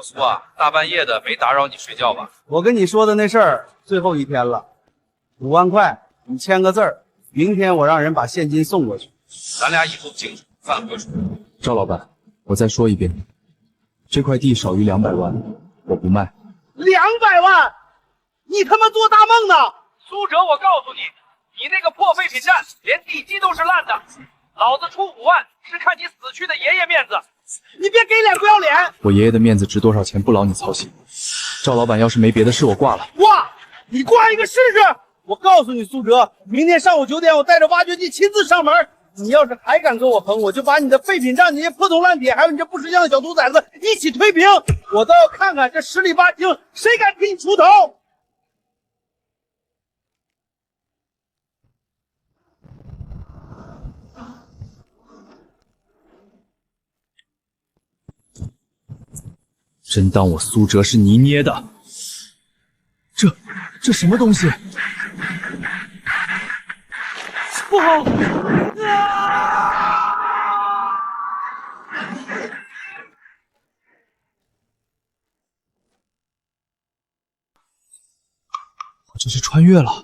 蘇啊，大半夜的没打擾你睡覺吧？我跟你說的那事兒最後一天了，5萬塊，你簽個字兒，明天我讓人把現金送過去。咱俩以後清楚，饭合处。趙老板，我再说一遍，这塊地少於200萬，我不賣。200万？你他媽做大夢呢！蘇哲，我告訴你，你那个破廢品站連地基都是爛的，老子出5萬是看你死去的爺爺面子。你別給臉不要臉！我爺爺的面子值多少錢不勞你操心。趙老板要是沒別的事，我掛了。掛？你掛一個試試！我告訴你，蘇哲，明天上午9點，我帶着挖掘機親自上門。你要是還敢跟我橫，我就把你的廢品站那些破銅爛鐵，還有你這不識相的小兔崽子一起推平。我倒要看看這10裡8清誰敢替你出頭。真當我蘇哲是泥捏的？這什麼東西？不好！我这是穿越了！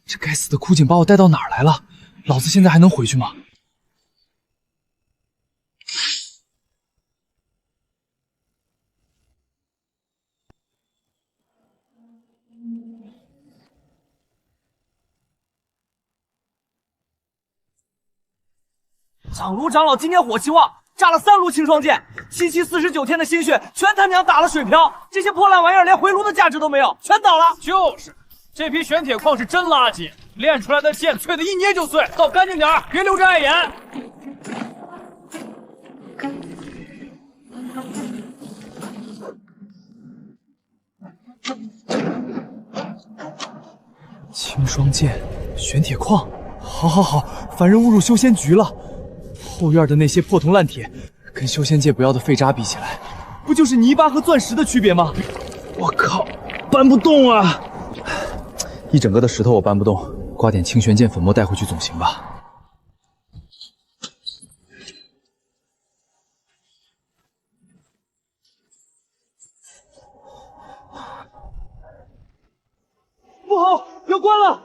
這該死的枯井把我帶到哪兒來了？老子現在還能回去嗎？长卢长老今天火气旺，炸了3炉清霜剑，77、49天的心血全他娘打了水漂，这些破爛玩意兒連回爐的價值都沒有，全倒了。就是，這批玄鐵礦是真垃圾，煉出來的劍脆的一捏就碎，倒乾淨點，別留着礙眼。清霜剑，玄鐵礦，好，凡人誤入修仙局了。後院的那些破銅爛鐵，跟修仙界不要的廢渣比起來，不就是泥巴和鑽石的區別嗎？我靠，搬不動啊！一整個的石頭我搬不動，刮點清玄劍粉末帶回去總行吧？不好，要關了！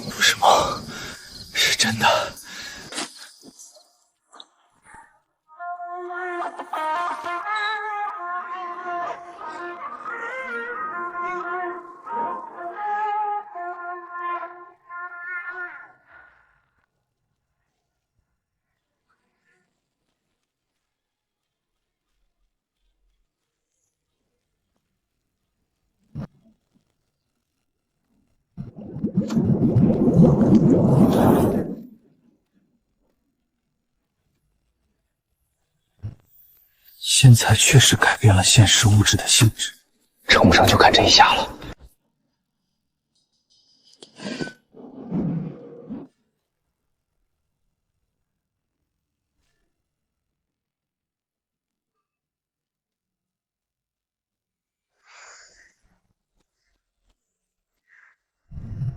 不是夢，是真的。现在确实改变了现实物质的性质，称不上就看这一下了。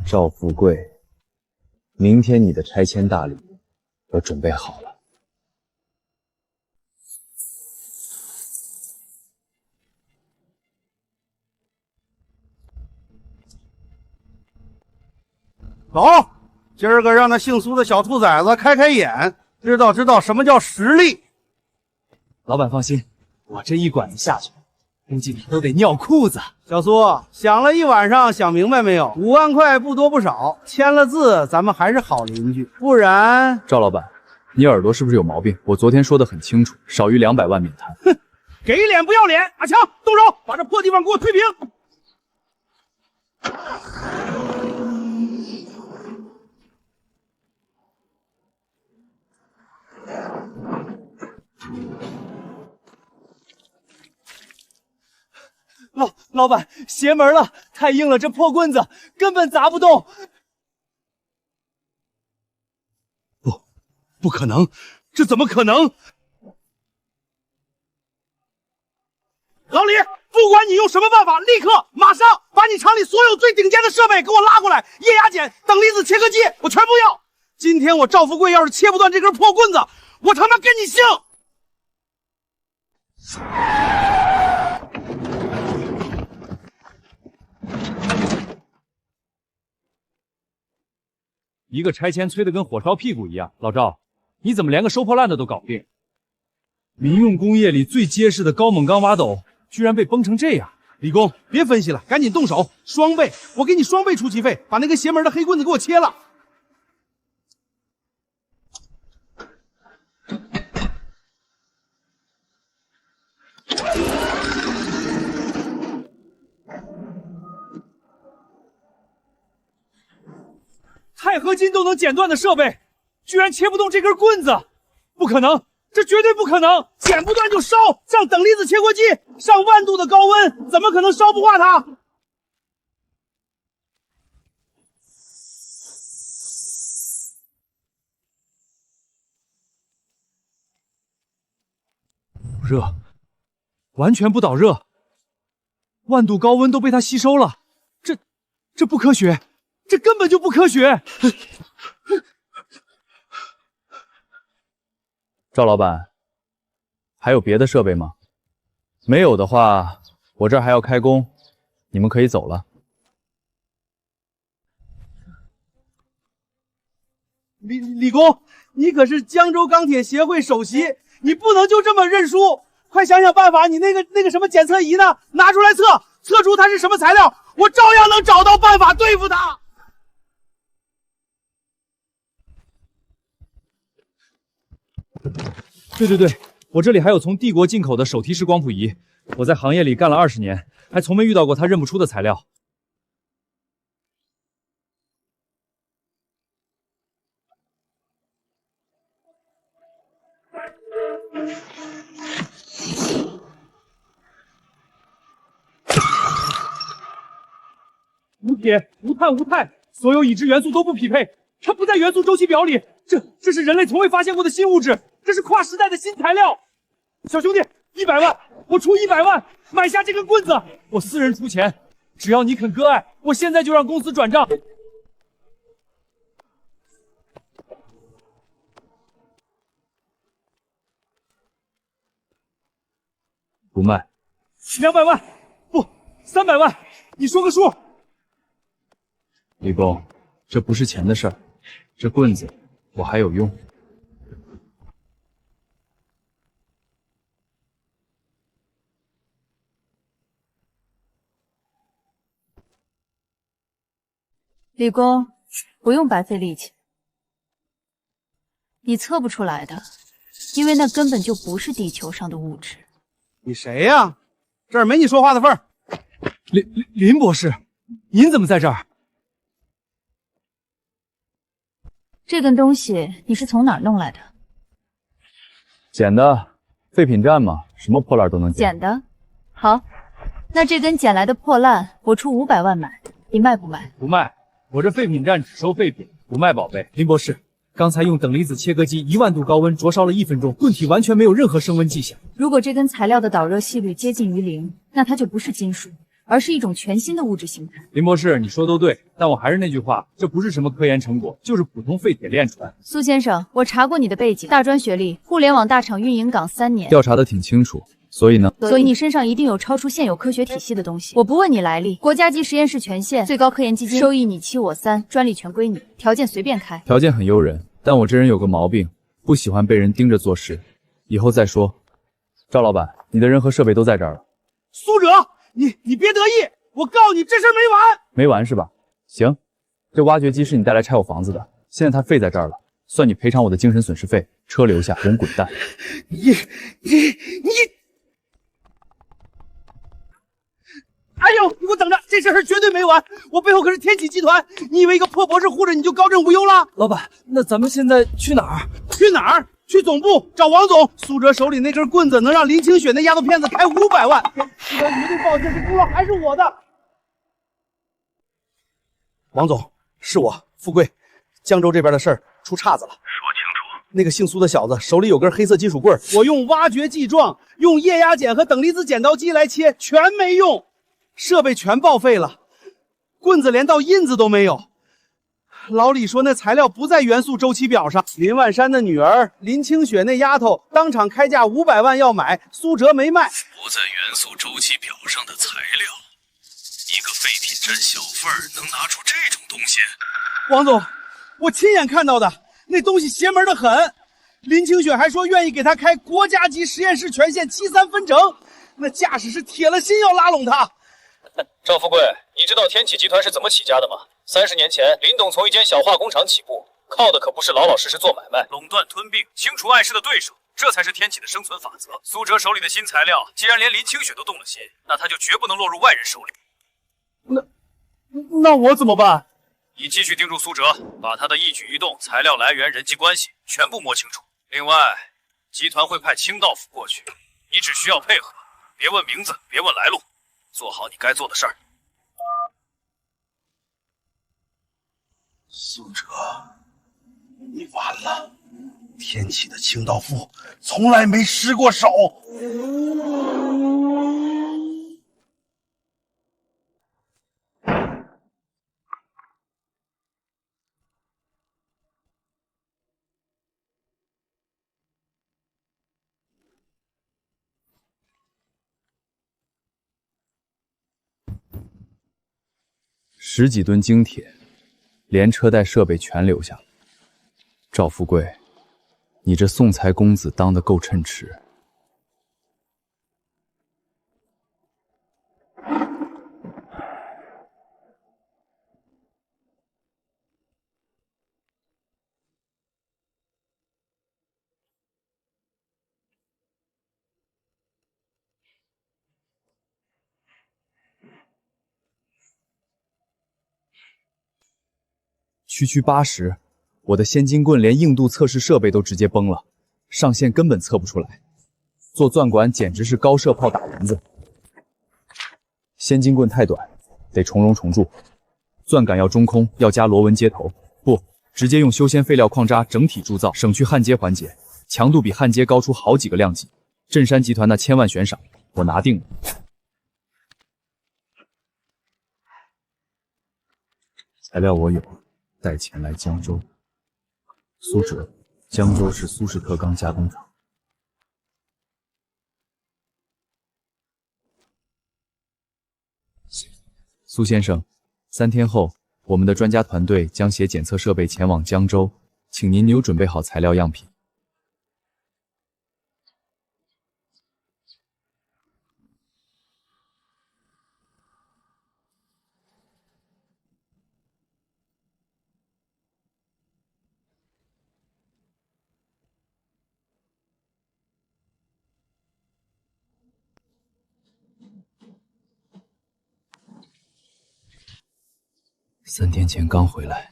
赵富貴，明天你的拆遷大禮都準備好了。走，今儿個讓那姓蘇的小兔崽子開開眼，知道什麼叫實力。老闆放心，我這一管子下去，估計你都得尿褲子。小蘇想了一晚上，想明白沒有？5萬塊不多不少，簽了字，咱們還是好鄰居，不然……趙老闆，你耳朵是不是有毛病？我昨天說的很清楚，少於200萬免談。哼，給臉不要臉！阿強，動手，把這破地方給我推平。老闆，邪門了，太硬了，這破棍子根本砸不動。不可能，這怎麼可能？老李，不管。管你用什么办法，立刻马上把你厂里所有最顶尖的设备给我拉过来，液压剪、等离子切割机我全部要。今天我赵富贵要是切不断这根破棍子，我他妈跟你姓！一个拆迁催得跟火烧屁股一样。老赵，你怎么连个收破烂的都搞不定？民用工业里最结实的高锰钢挖斗，居然被崩成这样！李工，别分析了，赶紧动手，双倍，我给你双倍出气费，把那根邪门的黑棍子给我切了。钛合金都能剪断的设备，居然切不动这根棍子，不可能！这绝对不可能！剪不断就烧，上等离子切割机，上万度的高温，怎么可能烧不化它？不热，完全不导热，万度高温都被它吸收了，这不科学，这根本就不科学！赵老板，还有别的设备吗？没有的话，我这儿还要开工，你们可以走了。李工，你可是江州钢铁协会首席，你不能就这么認輸！快想想辦法，你那個什麼檢測儀呢？拿出來測出它是什麼材料，我照樣能找到辦法對付它。对，我這裡還有從帝國進口的手提式光譜儀，我在行業裡幹了20年，還從沒遇到過它認不出的材料。无鐵、无碳、无鈦，所有已知元素都不匹配，它不在元素周期表裡。這是人類從未發現過的新物質，這是跨時代的新材料。小兄弟，100萬，我出100萬買下這根棍子，我私人出錢，只要你肯割愛，我現在就讓公司轉賬。不賣。200萬，不，300萬，你說個數。李工，這不是錢的事兒，這棍子我還有用。李工，不用白費力氣，你測不出來的，因為那根本就不是地球上的物質。你誰呀？這兒沒你說話的份兒。林博士，您怎麼在這兒？這根東西你是從哪兒弄來的？撿的，廢品站嘛，什麼破爛都能撿。撿的？好，那這根撿來的破爛，我出500萬買，你賣不賣？不賣，我這廢品站只收廢品，不賣寶貝。林博士，剛才用等離子切割機1萬度高溫灼燒了1分鐘，棍體完全沒有任何升溫跡象。如果這根材料的導熱細率接近於0，那它就不是金屬，而是一種全新的物質形態。林博士，你說都對，但我還是那句話，這不是什麼科研成果，就是普通廢鐵煉出來。蘇先生，我查過你的背景，大專學歷，互聯網大廠運營崗3年，調查得挺清楚，所以呢？所以你身上一定有超出現有科學體系的東西。我不問你來歷，國家級實驗室權限，最高科研基金收益你7我3，專利權歸你，條件隨便開。條件很誘人，但我這人有個毛病，不喜歡被人盯着做事，以後再說。趙老闆，你的人和設備都在這兒了。蘇哲，你別得意，我告訴你，這事兒沒完。沒完是吧？行，這挖掘機是你帶來拆我房子的，現在它廢在這兒了，算你賠償我的精神損失費，車留下，人滾蛋。你！哎呦，你給我等着，這事兒絕對沒完！我背後可是天啟集團，你以為一個破博士護着你就高枕無憂了？老闆，那咱們現在去哪兒？去哪兒？去總部找王總。蘇哲手裡那根棍子能讓林清雪那丫頭片子開500萬，蘇哲絕對抱歉，這功勞還是我的。王總，是我，富貴，江州這邊的事兒出岔子了。說清楚，那个姓蘇的小子手裡有根黑色金屬棍，我用挖掘劑狀、用液壓剪和等離子剪刀機來切，全沒用，設備全報廢了，棍子連道印子都沒有。老李說那材料不在元素週期表上。林萬山的女兒林清雪那丫頭當場開價500萬要買，蘇哲沒賣。不在元素週期表上的材料，一個廢品站小販能拿出這種東西？王總，我親眼看到的，那東西邪門的很。林清雪還說願意給他開國家級實驗室權限73分成，那駕駛是鐵了心要拉攏他。趙富貴，你知道天啟集團是怎麼起家的嗎？30年前，林董從一間小化工廠起步，靠的可不是老老實實做買賣，壟斷吞併，清除礙事的對手，這才是天啟的生存法則。蘇哲手裡的新材料，既然連林清雪都動了心，那他就絕不能落入外人手裡。那我怎麼辦？你繼續盯住蘇哲，把他的一舉一動、材料來源、人際關係全部摸清楚。另外，集團會派清道夫過去，你只需要配合，別問名字，別問來路，做好你該做的事兒。蘇哲，你完了！天啟的清道夫從來沒失過手。10幾噸精鐵，連車帶設備全留下。趙富貴，你這送財公子當得夠稱職。區80，我的先金棍連硬度測試設備都直接崩了，上限根本測不出來。做鑽管簡直是高射炮打蚊子。先金棍太短，得重熔重鑄。鑽桿要中空，要加螺紋接頭，不，直接用修仙廢料礦渣整體鑄造，省去焊接環節，強度比焊接高出好幾個量級。鎮山集團那1000萬懸賞，我拿定了。材料我有。帶錢來江州。蘇哲，江州是蘇氏特鋼加工廠。蘇先生，3天後，我們的專家團隊將攜檢測設備前往江州，請您有準備好材料樣品。3天前剛回來，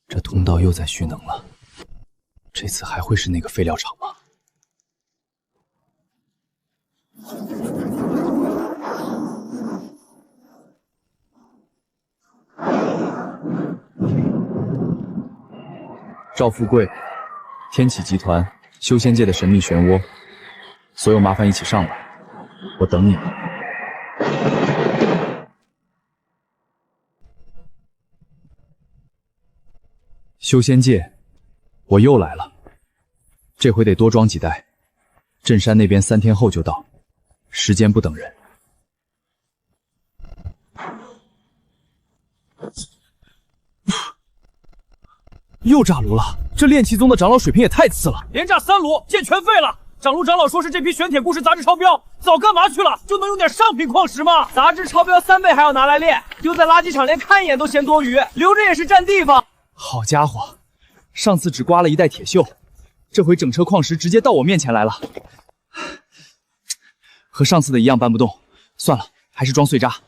這通道又在蓄能了。這次還會是那個廢料廠嗎？趙富貴，天啟集團，修仙界的神秘漩渦，所有麻煩一起上來，我等你。修仙界，我又來了，這回得多裝幾袋。鎮山那邊3天後就到，時間不等人。又炸爐了，這煉氣宗的長老水平也太次了，連炸3爐，劍全廢了。長老說是這批玄鐵故事雜誌超標，早幹嘛去了？就能用點上品礦石嗎？雜誌超標3倍還要拿來煉，丟在垃圾場連看一眼都嫌多餘，留着也是佔地方。好家伙，上次只刮了一袋鐵鏽，這回整車礦石直接到我面前來了。和上次的一樣搬不動，算了，還是裝碎渣。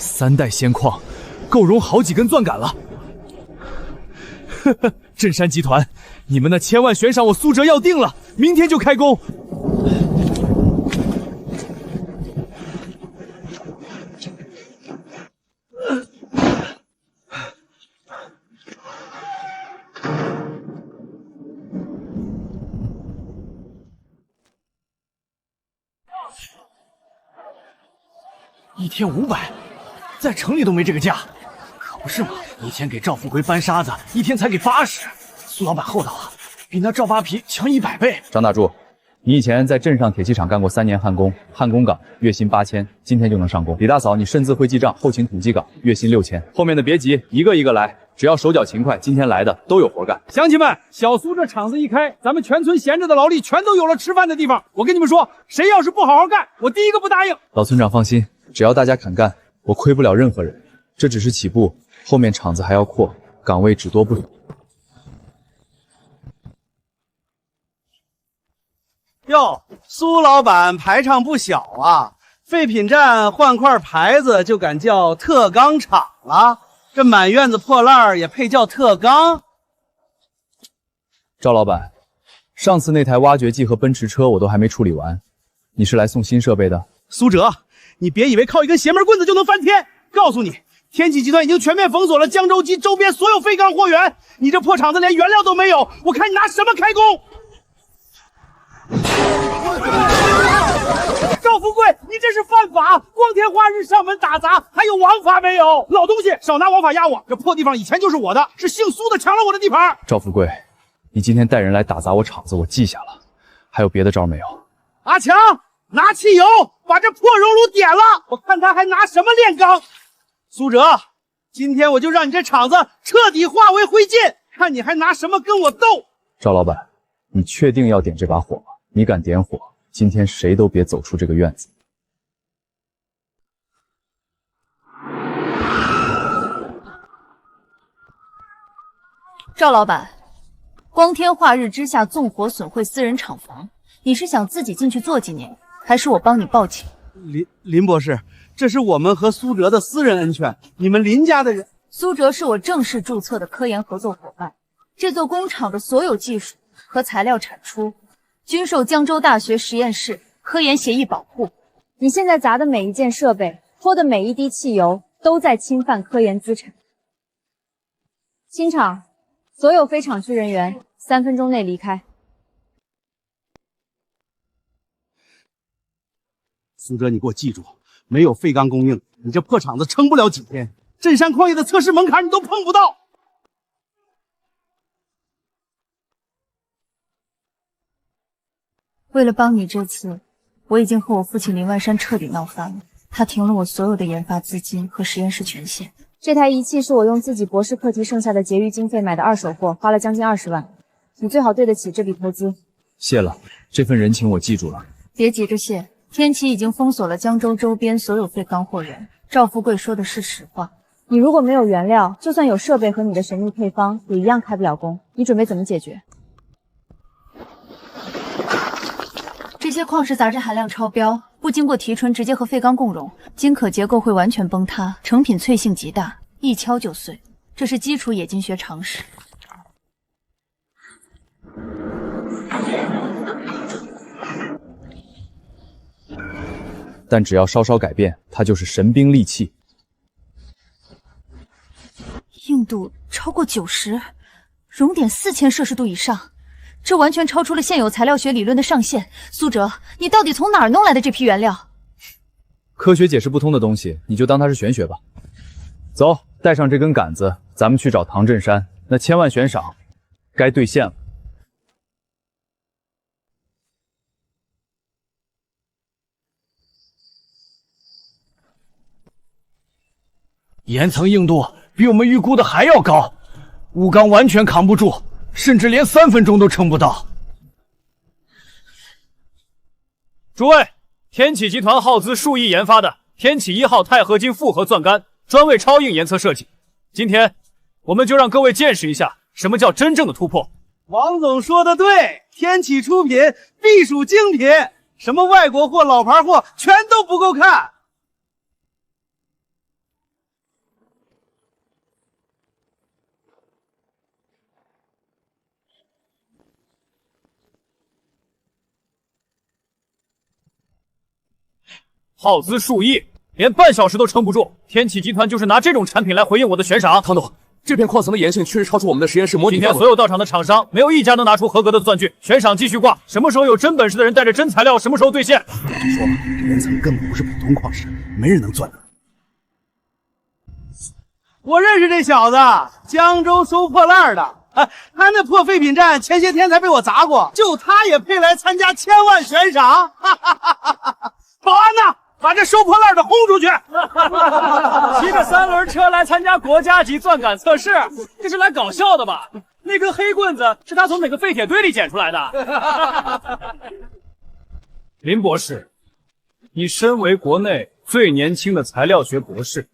3代仙礦，夠容好幾根鑽桿了。呵呵，鎮山集團，你們那千萬懸賞我蘇哲要定了，明天就開工。1天500，在城裡都沒這個價，可不是嘛？以前給趙富貴搬沙子，1天才給80。蘇老闆厚道啊，比那趙扒皮強100倍。張大柱，你以前在鎮上鐵器廠幹過3年焊工，焊工崗月薪8000，今天就能上工。李大嫂，你身自會記賬，後勤土機崗月薪6000。後面的別急，一個一個來，只要手腳勤快，今天來的都有活幹。鄉親們，小蘇這廠子一開，咱們全村閒着的勞力全都有了吃飯的地方。我跟你們說，誰要是不好好幹，我第一個不答應。老村長放心，只要大家肯幹，我虧不了任何人。這只是起步，後面廠子還要擴，崗位只多不少。喲，蘇老板排场不小啊！廢品站換塊牌子就敢叫特鋼廠了，這滿院子破爛也配叫特鋼？趙老板，上次那台挖掘機和奔馳車我都還沒處理完，你是來送新設備的？蘇哲，你別以為靠一根邪門棍子就能翻天！告訴你，天啟集團已經全面封鎖了江州及周邊所有廢鋼貨源，你這破廠子連原料都沒有，我看你拿什麼開工？趙富貴，你這是犯法！光天化日上門打砸，還有王法沒有？老東西，少拿王法壓我！這破地方以前就是我的，是姓蘇的搶了我的地盤。趙富貴，你今天帶人來打砸我廠子，我記下了。還有別的招沒有？阿強，拿汽油把這破熔爐點了，我看他還拿什麼煉鋼。蘇哲，今天我就讓你這廠子徹底化為灰燼，看你還拿什麼跟我鬥！趙老板，你確定要點這把火嗎？你敢點火，今天誰都別走出這個院子。趙老闆，光天化日之下縱火損毀私人廠房，你是想自己進去坐幾年，還是我幫你報警？林博士，這是我們和蘇哲的私人恩怨，你們林家的人。蘇哲是我正式注冊的科研合作夥伴，這座工廠的所有技術和材料產出均受江州大學實驗室科研協議保護。你現在砸的每一件設備，潑的每一滴汽油，都在侵犯科研資產。清場，所有非廠區人員3分鐘內離開。蘇哲，你給我記住，沒有廢鋼供應，你這破廠子撐不了幾天。鎮山礦業的測試門檻你都碰不到。為了幫你這次，我已經和我父親林萬山徹底鬧翻了。他停了我所有的研發資金和實驗室權限。這台儀器是我用自己博士課題剩下的結餘經費買的二手貨，花了將近20萬。你最好對得起這筆投資。謝了，這份人情我記住了。別急着謝，天啟已經封鎖了江州周邊所有廢鋼貨源。趙富貴說的是實話。你如果沒有原料，就算有設備和你的神秘配方，也一樣開不了工。你準備怎麼解決？這些礦石雜質含量超標，不經過提純直接和廢鋼共熔，晶可結構會完全崩塌，成品脆性極大，一敲就碎。這是基礎冶金學常識。但只要稍稍改變，它就是神兵利器。硬度超過90，熔點4000攝氏度以上。這完全超出了現有材料學理論的上限。蘇哲，你到底從哪兒弄來的這批原料？科學解釋不通的東西，你就當它是玄學吧。走，帶上這根杆子，咱們去找唐鎮山，那千萬懸賞該兌現了。岩層硬度比我們預估的還要高，武鋼完全扛不住。甚至連3分鐘都撐不到。諸位，天啟集團耗資數億研發的天啟1號鈦合金複合鑽桿，專為超硬研測設計。今天，我們就讓各位見識一下什麼叫真正的突破。王總說的對，天啟出品必屬精品，什麼外國貨、老牌貨全都不夠看。耗資數億，連半小時都撐不住。天啟集團就是拿這種產品來回應我的懸賞。唐總，這片礦層的鹽性確實超出我們的實驗室模擬。今天所有到場的廠商，沒有一家能拿出合格的鑽具，懸賞繼續掛。什麼時候有真本事的人帶着真材料，什麼時候兌現。我就說嘛，岩層根本不是普通礦石，沒人能鑽的。我認識這小子，江州收破爛的。他那破廢品站前些天才被我砸過，就他也配來參加1000萬懸賞？保安呢？把這收破爛的轰出去！騎着3輪車來參加國家級鑽桿測試，這是來搞笑的吧？那根黑棍子是他從哪個廢鐵堆裡撿出來的？林博士，你身為國內最年輕的材料学博士，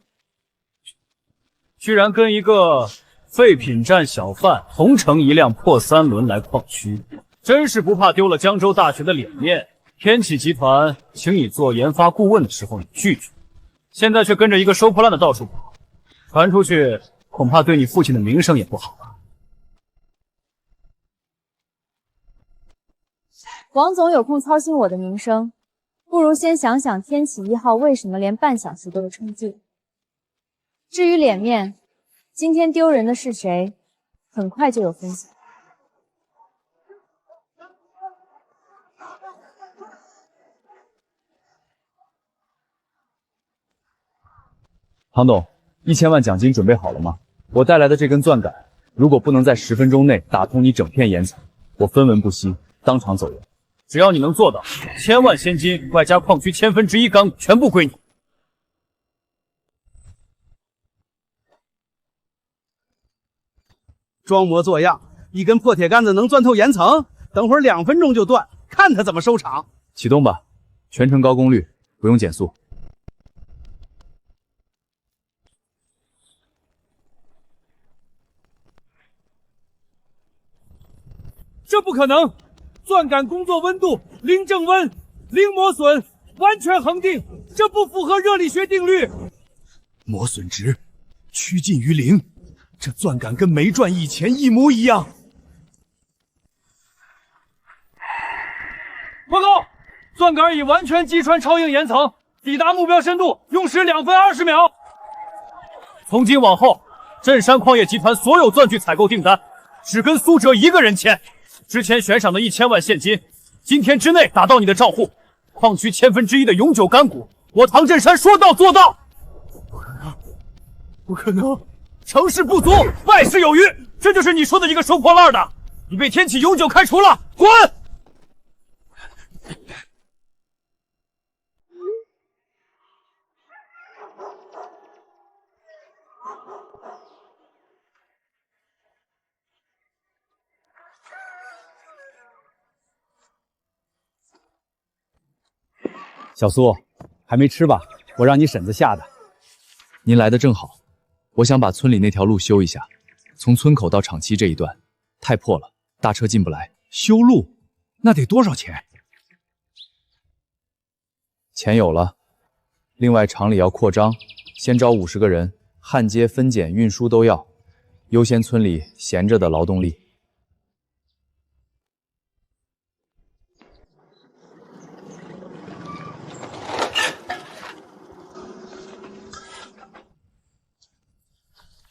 居然跟一個廢品站小販同乘一輛破3輪來礦區，真是不怕丟了江州大學的臉面。天啟集團請你做研發顧問的時候你拒絕，現在卻跟着一個收破爛的到處跑，傳出去恐怕对你父親的名聲也不好吧。王總有空操心我的名聲，不如先想想天啟1號為什麼連半小時都有成績。至於臉面，今天丟人的是誰，很快就有分曉。唐董，1000萬獎金準備好了嗎？我帶來的這根鑽桿，如果不能在10分鐘內打通你整片岩層，我分文不息，當場走人。只要你能做到，1000萬現金外加礦區1/1000鋼全部歸你。裝模作樣，一根破鐵桿子能鑽透岩層？等會兒2分鐘就斷，看他怎麼收場。啟動吧，全程高功率，不用減速。這不可能！鑽桿工作溫度零正溫、零磨損，完全恆定，這不符合熱力學定律。磨損值趨近於0，這鑽桿跟沒鑽以前一模一樣。報告，鑽桿已完全擊穿超硬岩層，抵達目標深度，用時2分20秒。從今往後，鎮山礦業集團所有鑽具採購訂單只跟蘇哲一個人簽。之前懸賞的1000萬現金，今天之內打到你的賬戶。礦區1/1000的永久乾股，我唐鎮山說到做到。不可能！成事不足，敗事有餘，這就是你說的一個收破爛的。你被天啟永久開除了，滾！小蘇，還沒吃吧？我讓你嬸子下的。您來的正好，我想把村裡那條路修一下，從村口到廠期這一段太破了，大車進不來。修路那得多少錢？錢有了，另外廠裡要擴張，先招50個人，焊接、分揀、運輸都要，優先村裡閒着的勞動力。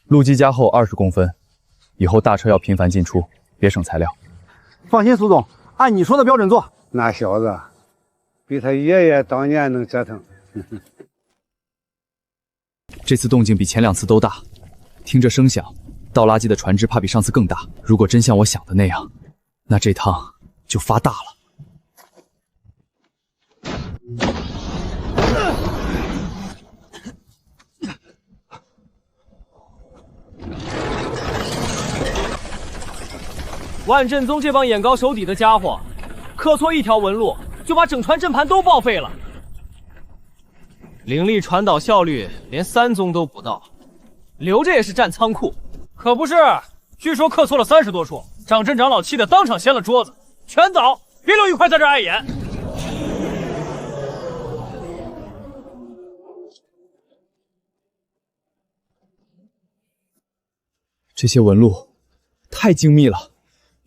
路基加厚20公分，以後大車要頻繁進出，別省材料。放心，蘇總，按你說的標準做。那小子比他爺爺當年能折騰。這次動靜比前2次都大，聽着聲響，倒垃圾的船只怕比上次更大。如果真像我想的那樣，那這趟就發大了。万振宗這幫眼高手底的家伙，刻錯一條紋路，就把整船陣盤都報廢了。靈力傳導效率連3宗都不到，留着也是占倉庫。可不是，據說刻錯了30多處，長鎮長老氣得當場掀了桌子，全倒，別留一塊在這礙眼。這些紋路太精密了。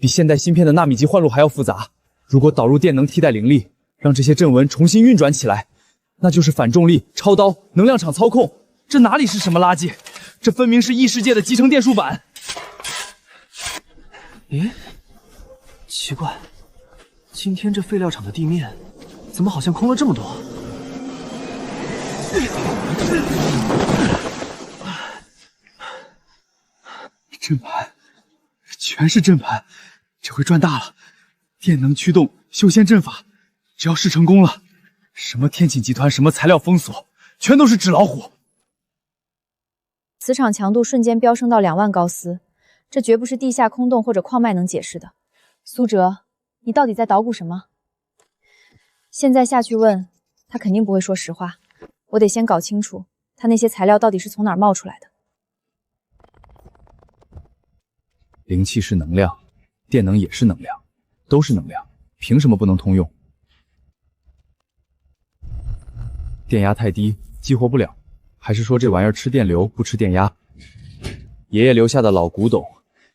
比現代芯片的納米級換路還要複雜。如果導入電能替代靈力，讓這些陣紋重新運轉起來，那就是反重力、超刀、能量场操控，这哪里是什麼垃圾？這分明是異世界的集成電數板。咦，奇怪，今天這廢料場的地面怎麼好像空了這麼多？陣盤，全是陣盤，這回賺大了！電能驅動修仙陣法，只要試成功了，什麼天啟集團，什麼材料封鎖，全都是紙老虎。磁場強度瞬間飆升到2萬高斯，這絕不是地下空洞或者礦脈能解釋的。蘇哲，你到底在搗鼓什麼？現在下去問他，肯定不會說實話。我得先搞清楚他那些材料到底是從哪兒冒出來的。靈氣是能量，電能也是能量，都是能量，憑什麼不能通用？電壓太低，激活不了，還是說這玩意兒吃電流不吃電壓？爺爺留下的老古董，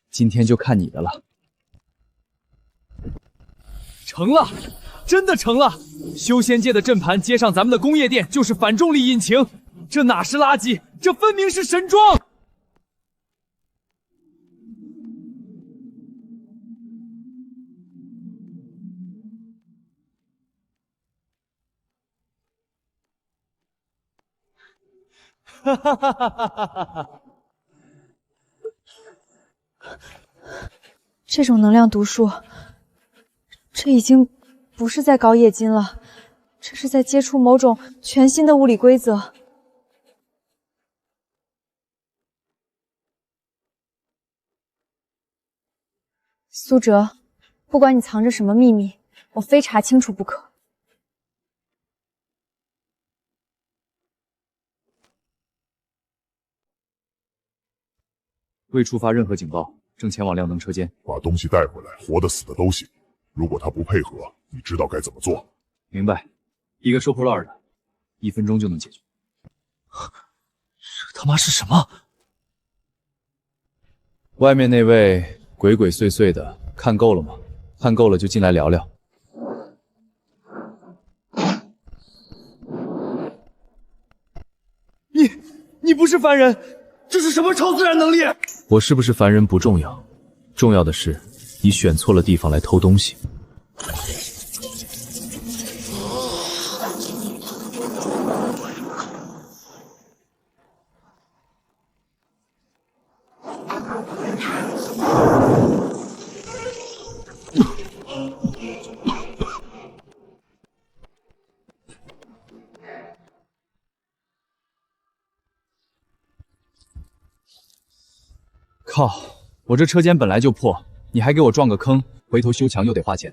今天就看你的了。成了，真的成了！修仙界的陣盤接上咱們的工業電，就是反重力引擎，這哪是垃圾，這分明是神裝！哈哈哈哈哈哈！这種能量讀數，這已經不是在搞冶金了，這是在接觸某種全新的物理規則。蘇哲，不管你藏着什麼秘密，我非查清楚不可。未觸發任何警報，正前往亮燈車間。把東西帶回來，活的死的都行。如果他不配合，你知道該怎麼做。明白。一個收破爛的，1分鐘就能解決。這他媽是什麼？外面那位鬼鬼祟祟的，看夠了嗎？看夠了就進來聊聊。你不是凡人，這是什麼超自然能力？我是不是凡人不重要，重要的是你選錯了地方來偷東西。靠！我這車間本來就破，你還給我撞個坑，回頭修牆又得花錢。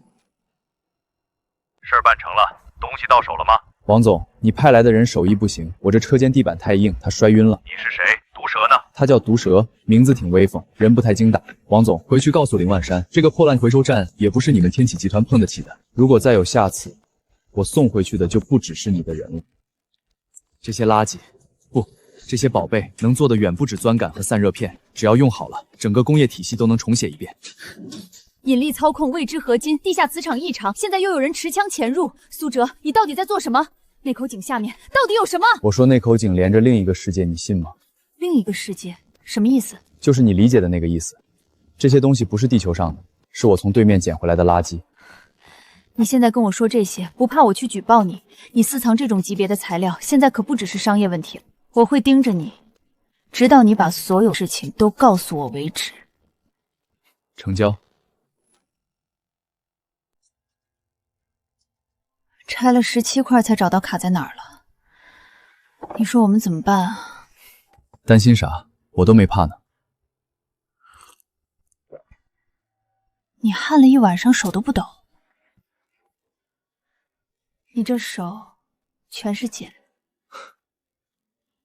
事兒辦成了，東西到手了嗎？王總，你派來的人手藝不行，我這車間地板太硬，他摔暈了。你是誰？毒蛇呢？他叫毒蛇，名字挺威風，人不太精打。王总，回去告訴林万山，這個破爛回收站也不是你們天啟集團碰得起的。如果再有下次，我送回去的就不只是你的人了。這些垃圾，不。這些寶貝能做的遠不止鑽桿和散熱片，只要用好了，整個工業體系都能重寫一遍。引力操控未知合金，地下磁場異常，現在又有人持槍潛入。蘇哲，你到底在做什麼？那口井下面到底有什麼？我說那口井連着另一個世界，你信嗎？另一個世界？什麼意思？就是你理解的那個意思。這些東西不是地球上的，是我從對面撿回來的垃圾。你現在跟我說這些，不怕我去舉報你？你私藏這種級別的材料，現在可不只是商業問題了。我會盯着你，直到你把所有事情都告訴我為止。成交。拆了17塊才找到卡在哪兒了。你說我們怎麼辦啊？擔心啥？我都沒怕呢。你焊了一晚上，手都不抖。你這手全是繭。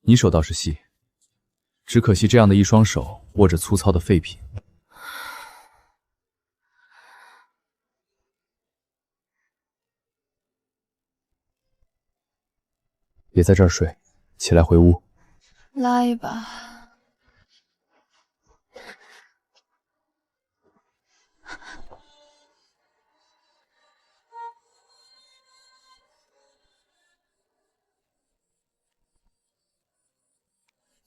你手倒是細，只可惜這樣的一雙手握着粗糙的廢品。別在這兒睡，起來回屋。來吧。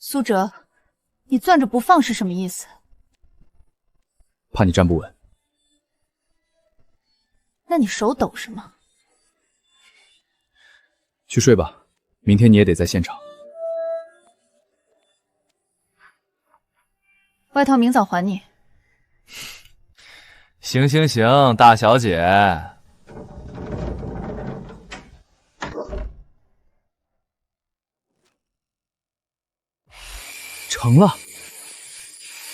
蘇哲，你攥着不放是什麼意思？怕你站不穩。那你手抖什麼？去睡吧，明天你也得在现场。外套明早还你。行行行，大小姐。成了！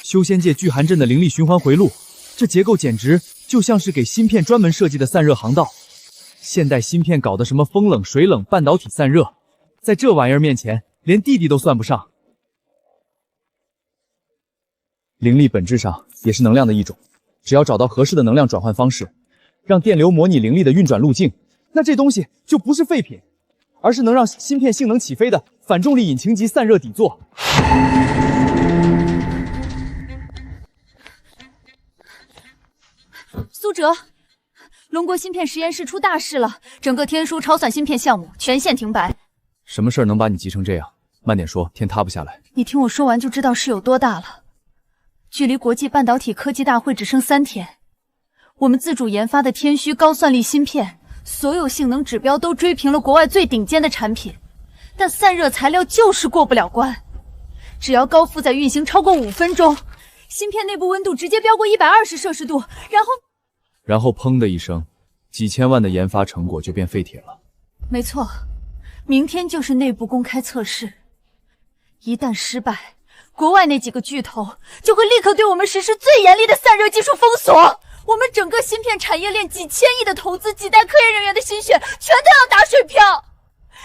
修仙界聚寒阵的灵力循環回路，这結構簡直就像是給芯片專門設計的散熱航道。現代芯片搞的什麼風冷、水冷、半導體散熱，在這玩意兒面前，連弟弟都算不上。靈力本質上也是能量的一種，只要找到合適的能量轉換方式，讓電流模擬靈力的運轉路徑，那這東西就不是廢品，而是能讓芯片性能起飛的反重力引擎級散熱底座。蘇哲，龍國芯片實驗室出大事了，整個天書超算芯片項目全線停擺。什麼事兒能把你急成這樣？慢點說，天塌不下來。你聽我說完就知道事有多大了。距離國際半導體科技大會只剩3天，我們自主研發的天虛高算力芯片，所有性能指標都追平了國外最頂尖的產品，但散熱材料就是過不了關。只要高負載運行超過5分鐘，芯片內部溫度直接飆過120攝氏度，然後砰的一聲，幾千萬的研發成果就變廢鐵了。沒錯，明天就是內部公開測試，一旦失敗，國外那幾個巨頭就會立刻對我們實施最嚴厲的散熱技術封鎖，我們整個芯片產業鏈幾千億的投資，幾代科研人員的心血，全都要打水漂。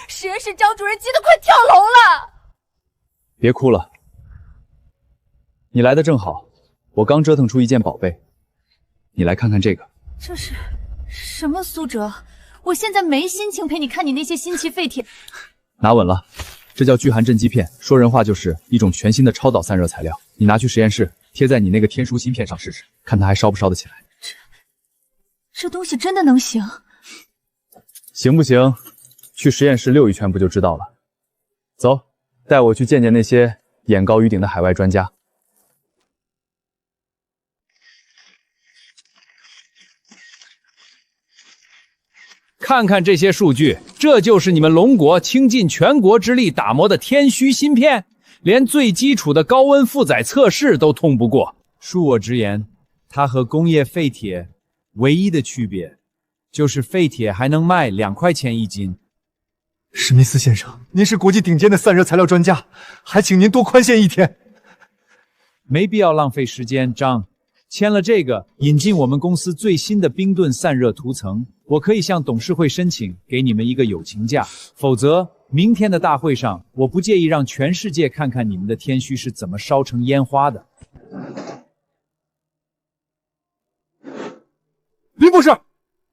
實驗室張主任急得快跳樓了。別哭了，你來的正好，我剛折騰出一件寶貝，你來看看這個。這是什麼？蘇哲，我現在沒心情陪你看你那些新奇廢鐵。拿穩了。這叫聚寒陣基片，說人話就是一種全新的超導散熱材料。你拿去實驗室貼在你那個天書芯片上試試，看它還燒不燒得起來。這東西真的能行？行不行？去實驗室溜一圈不就知道了。走，帶我去見見那些眼高於頂的海外專家。看看這些數據，這就是你們龍國傾盡全國之力打磨的天虛芯片，連最基礎的高溫負載測試都通不過。恕我直言，它和工業廢鐵唯一的區別，就是廢鐵還能賣2塊錢一斤。史密斯先生，您是國際頂尖的散熱材料專家，還請您多寬限1天。沒必要浪費時間，張。簽了這個，引進我們公司最新的冰盾散熱塗層，我可以向董事會申請給你們一個友情價，否則明天的大會上，我不介意讓全世界看看你們的天虛是怎麼燒成煙花的。林博士，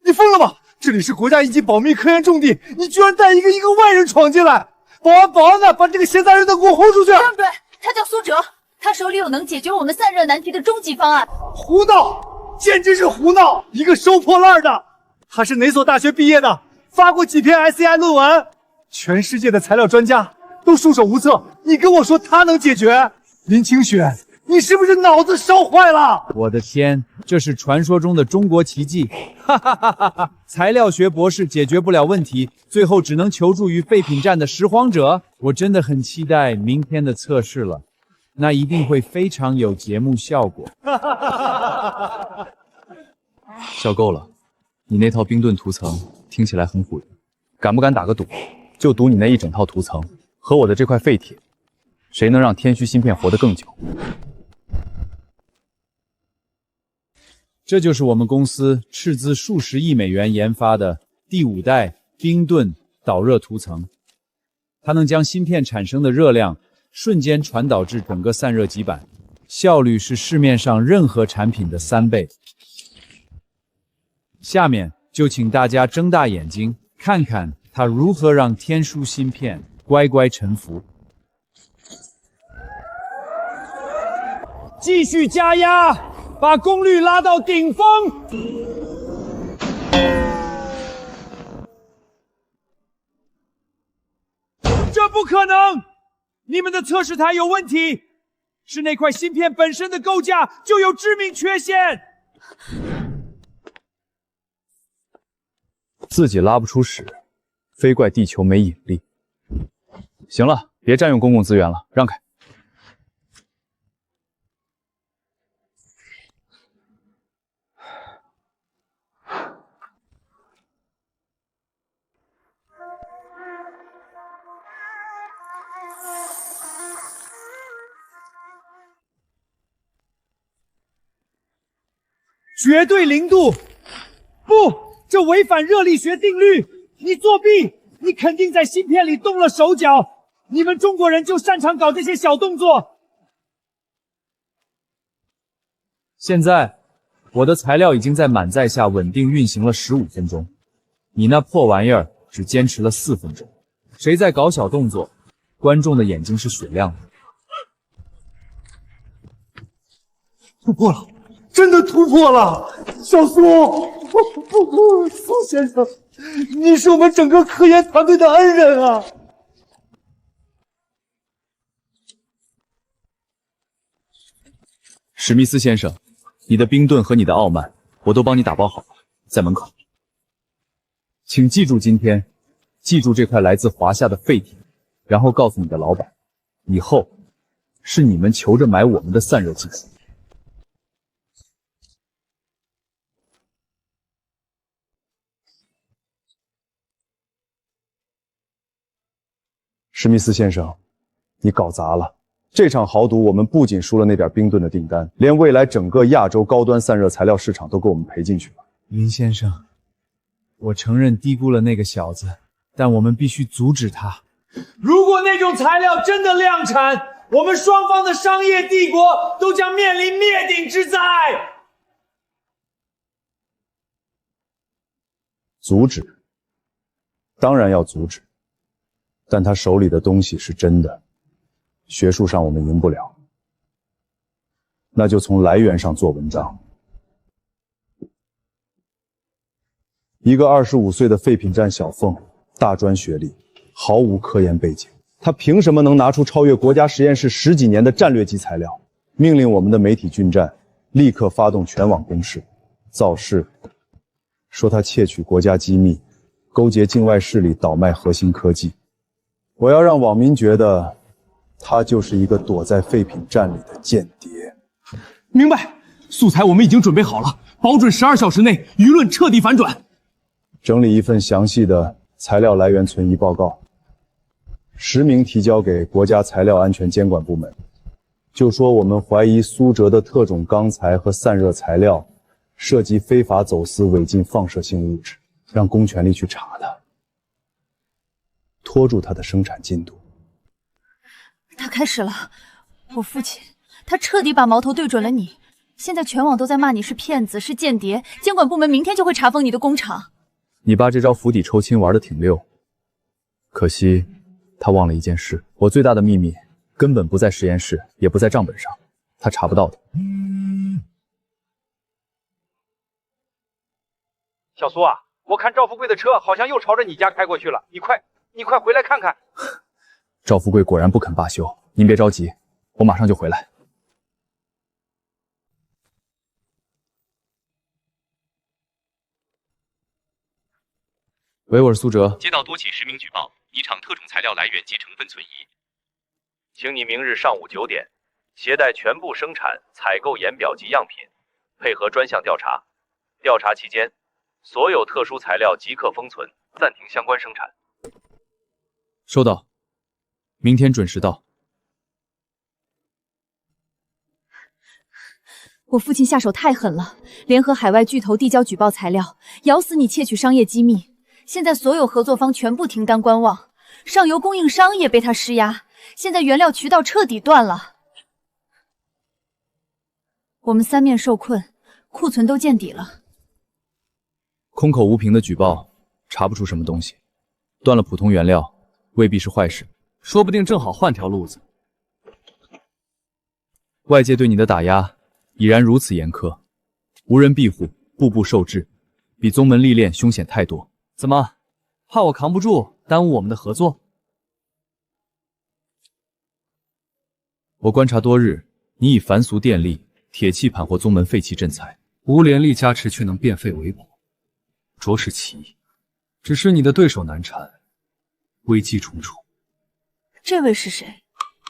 你瘋了嗎？這裡是國家一級保密科研重地，你居然帶一個外人闖進來！保安呢？把這個閒雜人等給我轟出去！對，他叫蘇哲，他手裡有能解決我們散熱難題的終極方案。胡鬧，簡直是胡鬧！一個收破爛的，他是哪所大學畢業的？發過幾篇 SCI 論文？全世界的材料專家都束手無策，你跟我說他能解決？林清雪，你是不是腦子燒壞了？我的天，這是傳說中的中國奇蹟！哈哈哈哈哈！材料學博士解決不了問題，最後只能求助於廢品站的拾荒者。我真的很期待明天的測試了，那一定會非常有節目效果。笑夠了，你那套冰盾塗層聽起來很唬人，敢不敢打個賭？就賭你那一整套塗層和我的這塊廢鐵，誰能讓天虛芯片活得更久？這就是我們公司斥資數十億美元研發的第5代冰盾導熱塗層，它能將芯片產生的熱量瞬間傳導至整個散熱基板，效率是市面上任何產品的3倍。下面就請大家睜大眼睛，看看它如何讓天書芯片乖乖臣服。繼續加壓，把功率拉到頂峰。這不可能！你们的測試台有問題，是那塊芯片本身的構架就有致命缺陷。自己拉不出屎，非怪地球沒引力。行了，別佔用公共資源了，讓開。絕對零度，不，這違反熱力學定律。你作弊，你肯定在芯片裡動了手腳。你們中國人就擅長搞這些小動作。現在，我的材料已經在滿載下穩定運行了15分鐘，你那破玩意兒只堅持了4分鐘。誰在搞小動作，觀眾的眼睛是雪亮的。突破了！真的突破了，小蘇，蘇先生，你是我們整個科研團隊的恩人啊！史密斯先生，你的冰盾和你的傲慢，我都幫你打包好了，在門口。請記住今天，記住這塊來自華夏的廢鐵，然後告訴你的老闆，以後是你們求着買我們的散熱技術。史密斯先生，你搞砸了。這場豪賭，我們不僅輸了那點冰盾的訂單，連未來整個亞洲高端散熱材料市場都給我們賠進去了。林先生，我承認低估了那個小子，但我們必須阻止他。如果那種材料真的量產，我們雙方的商業帝國都將面臨滅頂之災。阻止？當然要阻止。但他手裡的東西是真的，學術上我們贏不了，那就從來源上做文章。一個25歲的廢品站小鳳，大專學歷，毫無科研背景，他憑什麼能拿出超越國家實驗室10幾年的戰略級材料，命令我們的媒體軍站立刻發動全網攻勢，造勢，說他竊取國家機密，勾結境外勢力倒賣核心科技。我要讓網民覺得，他就是一個躲在廢品站裡的間諜。明白，素材我們已經準備好了，保準12小時內輿論徹底反轉。整理一份詳細的材料來源存疑報告，實名提交給國家材料安全監管部門，就說我們懷疑蘇哲的特種鋼材和散熱材料涉及非法走私違禁放射性物質，讓公權力去查他。拖住他的生產進度。他開始了，我父親，他徹底把矛頭對準了你。現在全網都在罵你是騙子，是間諜，監管部門明天就會查封你的工廠。你爸這招釜底抽薪玩得挺溜，可惜他忘了一件事，我最大的秘密根本不在實驗室，也不在賬本上，他查不到的。小蘇啊，我看趙富貴的車好像又朝着你家開過去了，你快回來看看。趙富貴果然不肯罷休，您別着急，我馬上就回來。喂，我是蘇哲。接到多起實名舉報，一廠特種材料來源及成分存疑，請你明日上午9點，攜帶全部生產、採購研表及樣品，配合專項調查。調查期間，所有特殊材料即刻封存，暫停相關生產。收到，明天準時到。我父親下手太狠了，聯合海外巨頭遞交舉報材料，咬死你竊取商業機密。現在所有合作方全部停單觀望，上游供應商也被他施壓，現在原料渠道徹底斷了。我們三面受困，庫存都見底了。空口無憑的舉報，查不出什麼東西。斷了普通原料，未必是壞事，說不定正好換條路子。外界對你的打壓已然如此嚴苛，無人庇護，步步受制，比宗門歷練凶險太多。怎麼，怕我扛不住，耽誤我們的合作？我觀察多日，你以凡俗電力、鐵器盤活宗門廢棄鎮財，無連力加持卻能變廢為寶，着實奇異。只是你的對手難纏，危機重重。這位是誰？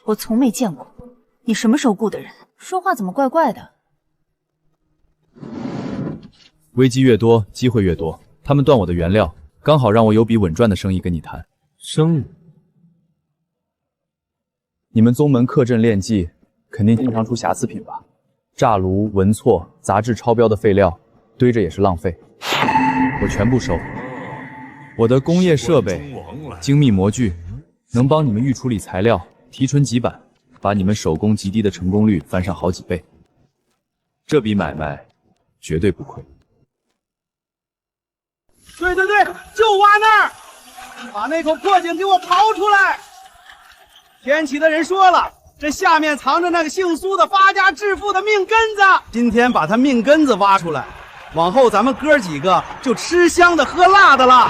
我從沒見過。你什麼時候雇的人？說話怎麼怪怪的？危機越多，機會越多。他們斷我的原料，剛好讓我有筆穩賺的生意跟你談。生意？你們宗門氪鎮煉技，肯定經常出瑕疵品吧？炸爐、文錯、雜質超標的廢料，堆着也是浪費。我全部收。我的工業設備、精密模具，能幫你們預處理材料，提純極版，把你們手工极低的成功率翻上好幾倍。這筆買賣絕對不虧。对，就挖那儿，把那口破井给我刨出来。天启的人说了，这下面藏着那个姓蘇的发家致富的命根子。今天把他命根子挖出来，往後咱們哥幾個就吃香的喝辣的了。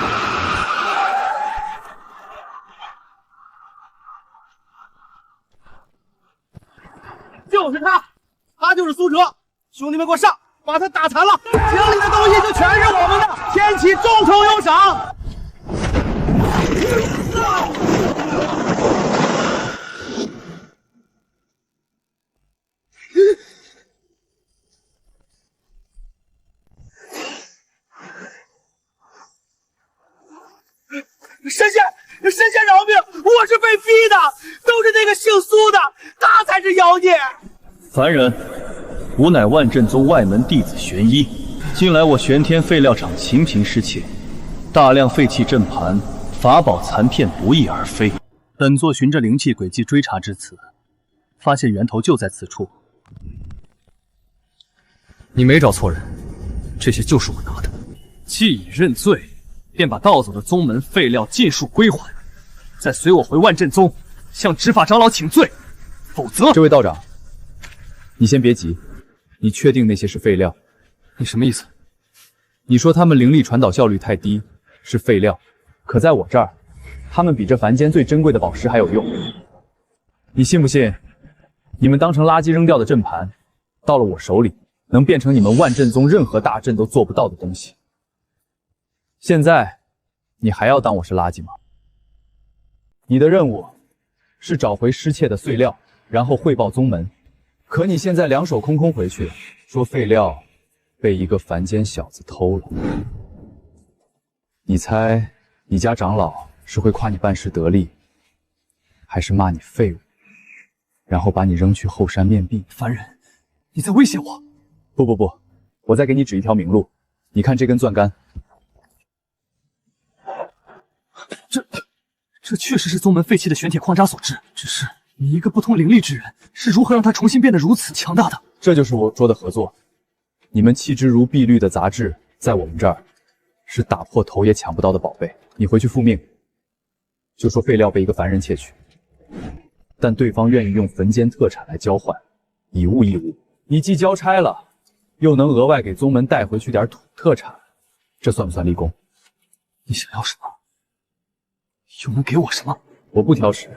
就是他，他就是蘇哲。兄弟們給我上，把他打殘了，井裡的東西就全是我們的。天啟眾籌有賞。神仙饶命！我是被逼的，都是那個姓蘇的，他才是妖孽。凡人，吾乃萬鎮宗外門弟子玄一。近來我玄天廢料廠情平失竊，大量廢棄鎮盤、法寶殘片不翼而飛。本座循着靈氣軌跡追查至此，發現源頭就在此處。你沒找錯人，這些就是我拿的。既已認罪，便把盜走的宗門廢料盡數歸還，再隨我回萬鎮宗，向執法長老請罪。否則，這位道長，你先別急，你確定那些是廢料？你什麼意思？你說他們靈力傳導效率太低，是廢料，可在我這兒，他們比這凡間最珍貴的寶石還有用。你信不信？你們當成垃圾扔掉的鎮盤，到了我手裡，能變成你們萬鎮宗任何大陣都做不到的東西。現在，你還要當我是垃圾嗎？你的任務是找回失竊的碎料，然後匯報宗門。可你現在兩手空空回去，說廢料被一個凡間小子偷了。你猜你家長老是會誇你辦事得力，還是罵你廢物，然後把你扔去後山面壁？凡人，你在威脅我？不，我再給你指一條明路。你看這根鑽桿。這確實是宗門廢棄的玄鐵礦渣所致，只是你一個不通靈力之人，是如何讓它重新變得如此強大的？這就是我說的合作。你們棄之如敝履的雜質，在我們這兒是打破頭也搶不到的寶貝。你回去復命，就說廢料被一個凡人竊取，但對方願意用墳間特產來交換，以物易物。你既交差了，又能額外給宗門帶回去點土特產，這算不算立功？你想要什麼？又能給我什麼？我不挑食。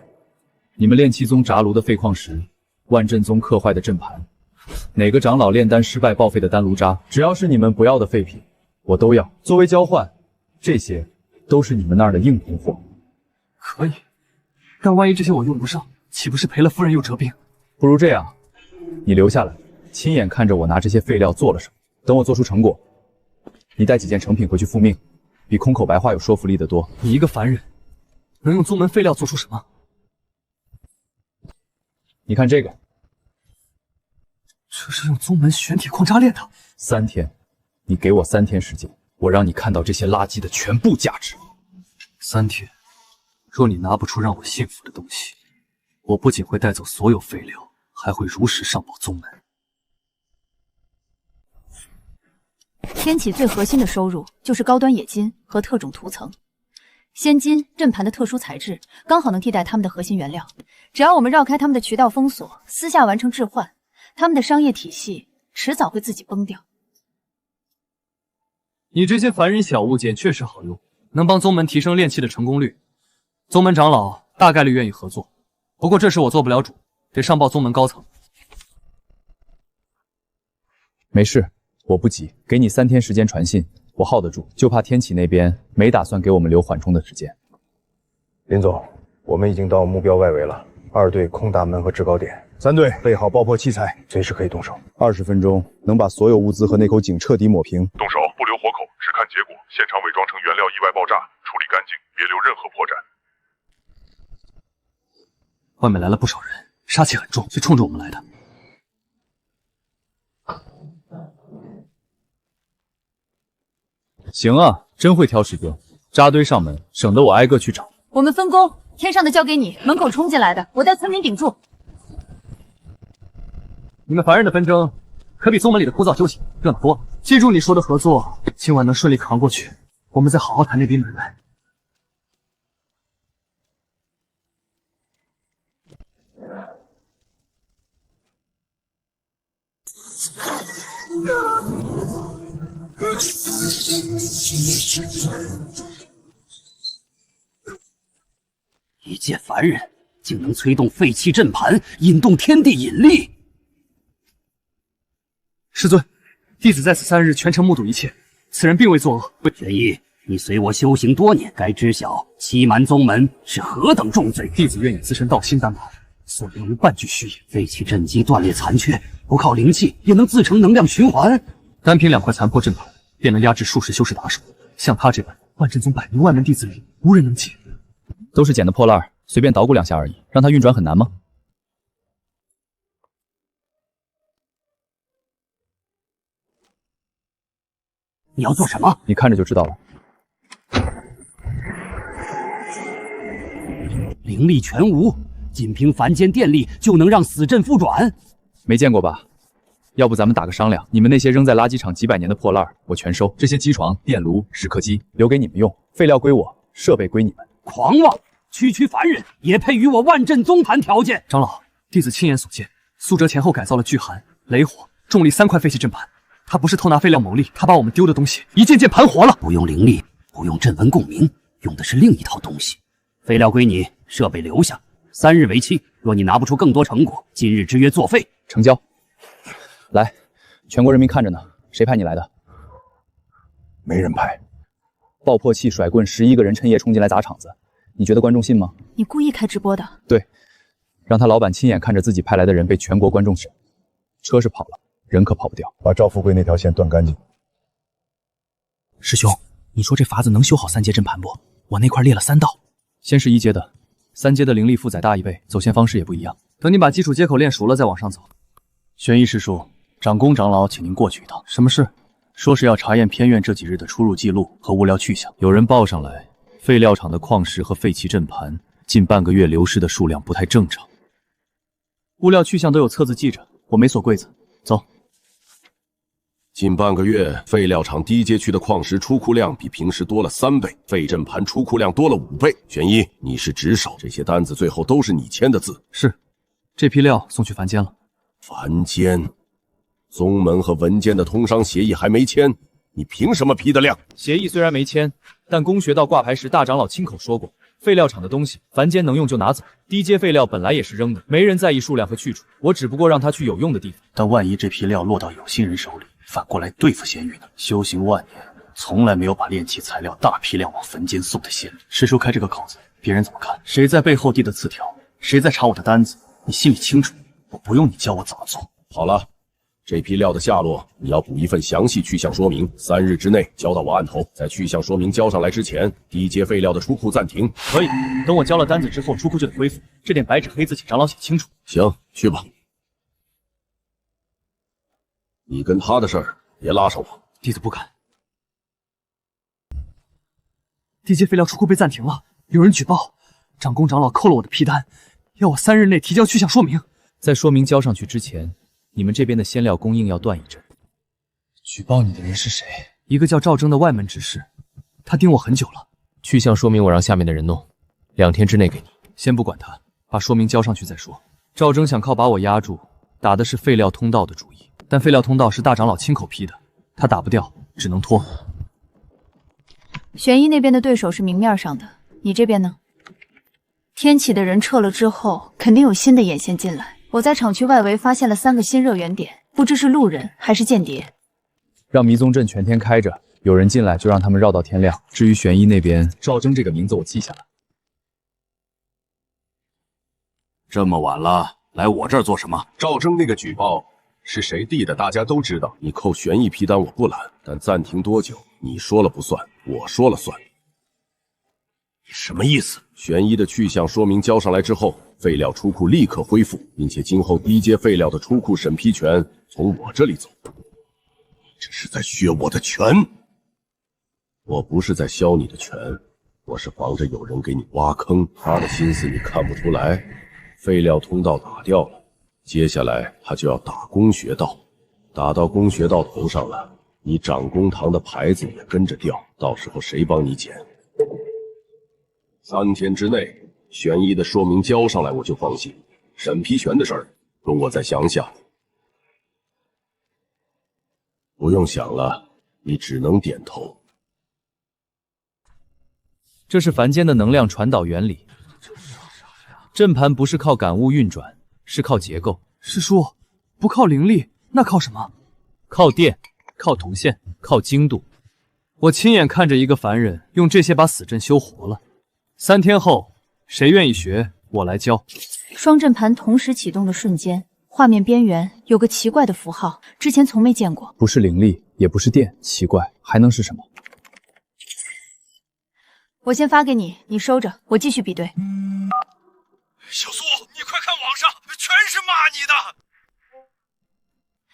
你們煉氣宗鍘爐的廢礦石，萬鎮宗刻壞的陣盤，哪個長老煉丹失敗報廢的丹爐渣，只要是你們不要的廢品，我都要。作為交換，這些都是你們那兒的硬通貨。可以，但萬一這些我用不上，豈不是賠了夫人又折兵？不如這樣，你留下來，親眼看着我拿這些廢料做了什麼。等我做出成果，你帶幾件成品回去復命，比空口白話有說服力得多。你一個凡人，能用宗門廢料做出什麼？你看這個，這是用宗門玄鐵礦渣煉的。3天，你給我3天時間，我讓你看到這些垃圾的全部價值。3天，若你拿不出讓我信服的東西，我不僅會帶走所有廢料，還會如實上報宗門。天啟最核心的收入就是高端冶金和特種塗層。仙金、陣盤的特殊材質剛好能替代他們的核心原料，只要我們繞開他們的渠道封鎖，私下完成置換，他們的商業體系遲早會自己崩掉。你這些凡人小物件確實好用，能幫宗門提升煉器的成功率。宗門長老大概率願意合作，不過這事我做不了主，得上报宗门高层。没事，我不急，给你3天时间传信，我耗得住。就怕天启那边没打算给我们留缓冲的时间。林总，我们已经到目标外围了，2队空大门和制高点，3队备好爆破器材，随时可以动手。20分钟能把所有物资和那口井彻底抹平。动手，不留活口，只看结果。现场伪装成原料意外爆炸，处理干净，别留任何破绽。外面来了不少人，杀气很重，是冲着我们来的。行啊，真会挑时间，扎堆上门，省得我挨个去找。我们分工，天上的交给你，门口冲进来的，我带村民顶住。你们凡人的纷争，可比宗门里的枯燥休息热闹多了。记住你说的合作，今晚能顺利扛过去，我们再好好谈这笔买卖。一介凡人竟能催动废气阵盘，引动天地引力。师尊，弟子在此3日全程目睹一切，此人并未作恶。玄一，你随我修行多年，该知晓欺瞒宗门是何等重罪。弟子愿以自身道心担保，所言无半句虚言。废气阵基断裂残缺，不靠灵气也能自成能量循环。单凭2块残破阵盘，便能压制数十修士打手。像他这般万阵宗100名外门弟子里，无人能解。都是捡的破烂，随便捣鼓2下而已，让它运转很难吗？你要做什么？你看着就知道了。灵力全无，仅凭凡间电力就能让死阵复转？没见过吧？要不咱们打个商量，你们那些扔在垃圾场几百年的破烂，我全收。这些机床、电炉、蚀刻机留给你们用，废料归我，设备归你们。狂妄！区区凡人也配与我万阵宗谈条件？长老，弟子亲眼所见，苏哲前后改造了巨寒、雷火、重力3块废弃阵盘。他不是偷拿废料牟利，他把我们丢的東西一件件盘活了。不用灵力，不用阵紋共鳴，用的是另一套東西。廢料歸你，設備留下，3日為期。若你拿不出更多成果，今日之約作廢。成交。來，全國人民看着呢，誰派你來的？沒人派。爆破器甩棍11個人趁夜衝進來砸場子，你覺得觀眾信嗎？你故意開直播的？對，讓他老闆親眼看着自己派來的人被全國觀眾審，車是跑了，人可跑不掉。把趙富貴那條線斷乾淨。師兄，你說這法子能修好3階陣盤不？我那塊裂了3道。先是1階的，3階的靈力負載大1倍，走線方式也不一樣。等你把基礎接口練熟了再往上走。玄一師叔，長公長老請您過去一趟。什麼事？說是要查驗偏院這幾日的出入記錄和物料去向。有人報上來，廢料場的礦石和廢棄陣盤近半個月流失的數量不太正常。物料去向都有冊子記着，我沒鎖櫃子。走。近半個月，廢料場低階區的礦石出庫量比平時多了3倍，廢陣盤出庫量多了5倍。玄一，你是值守，這些單子最後都是你簽的字。是，這批料送去凡間了。凡間，宗門和文間的通商協議還沒簽，你憑什麼批得亮？協議雖然沒簽，但公學道掛牌時大長老親口說過，廢料場的東西凡間能用就拿走，低階廢料本來也是扔的，沒人在意數量和去處，我只不過讓他去有用的地方。但萬一這批料落到有心人手裡，反過來對付仙域呢？修行萬年，從來沒有把煉器材料大批量往墳間送的先例。師叔開這個口子，別人怎麼看？誰在背後遞的字條？誰在查我的單子？你心裡清楚，我不用你教我怎麼做。好了，這批料的下落，你要補一份詳細去向說明，3日之內交到我案頭。在去向說明交上來之前，低階廢料的出庫暫停。可以，等我交了單子之後，出庫就得恢復。這點白紙黑字，請長老寫清楚。行，去吧。你跟他的事兒別拉上我。弟子不敢。低階廢料出庫被暫停了，有人舉報，長公長老扣了我的批單，要我3日內提交去向說明。在說明交上去之前，你們這邊的鮮料供應要斷一陣。舉報你的人是誰？一個叫趙征的外門執事，他盯我很久了。去向說明我讓下面的人弄，2天之內給你。先不管他，把說明交上去再說。趙征想靠把我壓住，打的是廢料通道的主意，但廢料通道是大長老親口批的，他打不掉，只能拖。玄一那邊的對手是明面上的，你這邊呢？天啟的人撤了之後，肯定有新的眼線進來。我在厂区外圍發現了3個新熱源點，不知是路人還是間諜。讓迷蹤陣全天開着，有人進來就讓他們繞到天亮。至於玄一那邊，趙征這個名字我記下來。這麼晚了，來我這兒做什麼？趙征那個舉報是誰遞的，大家都知道。你扣玄一批单我不拦，但暂停多久，你說了不算，我說了算。你什麼意思？玄一的去向说明交上来之后，废料出库立刻恢复，并且今后低阶废料的出库審批權從我這裡走。這是在削我的權。我不是在削你的權，我是防着有人給你挖坑。他的心思你看不出來。廢料通道打掉了，接下來他就要打工學道，打到工學道頭上了，你長工堂的牌子也跟着掉，到時候誰幫你撿？3天之內，玄一的說明交上來我就放心，審批權的事兒，容我再想想。不用想了，你只能點頭。這是凡間的能量傳導原理。陣盤不是靠感悟運轉，是靠結構。師叔，不靠靈力，那靠什麼？靠電，靠銅線，靠精度。我親眼看着一個凡人用這些把死陣修活了。3天後，誰願意學，我來教。雙陣盤同時啟動的瞬間，畫面邊緣有個奇怪的符號，之前從沒見過。不是靈力，也不是電，奇怪，還能是什麼？我先發給你，你收着，我繼續比對。小蘇，你快看網上，全是罵你的。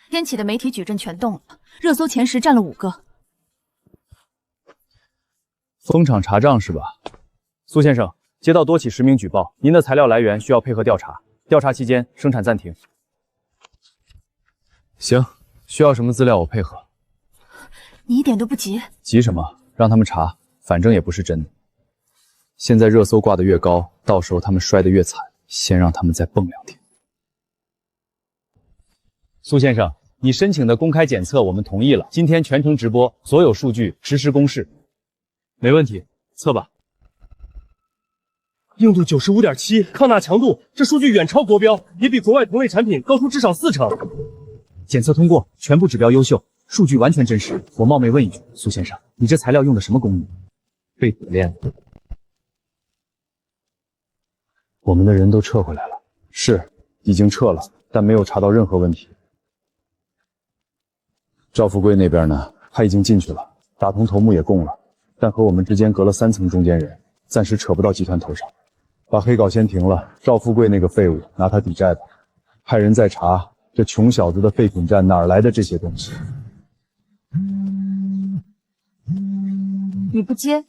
天啟的媒體矩陣全動了，熱搜前10占了5個。蜂場查賬是吧？蘇先生，接到多起實名舉報，您的材料來源需要配合調查，調查期間生產暫停。行，需要什麼資料我配合。你一點都不急。急什麼？讓他們查，反正也不是真的。現在熱搜掛得越高，到時候他們摔得越慘，先讓他們再蹦2天。蘇先生，你申請的公開檢測我們同意了，今天全程直播，所有數據實時公示。沒問題，測吧。硬度95.7，抗納強度，這數據遠超國標，也比國外同類產品高出至少4成。檢測通過，全部指標優秀，數據完全真實。我冒昧問一句，蘇先生，你這材料用的什麼工藝？被冶煉的。我們的人都撤回來了，是，已經撤了，但沒有查到任何問題。趙富貴那邊呢？他已經進去了，打通頭目也供了，但和我們之間隔了3層中間人，暫時扯不到集團頭上。把黑稿先停了，趙富貴那個廢物拿他抵債吧。派人再查這窮小子的廢品站哪兒來的這些東西。你不接？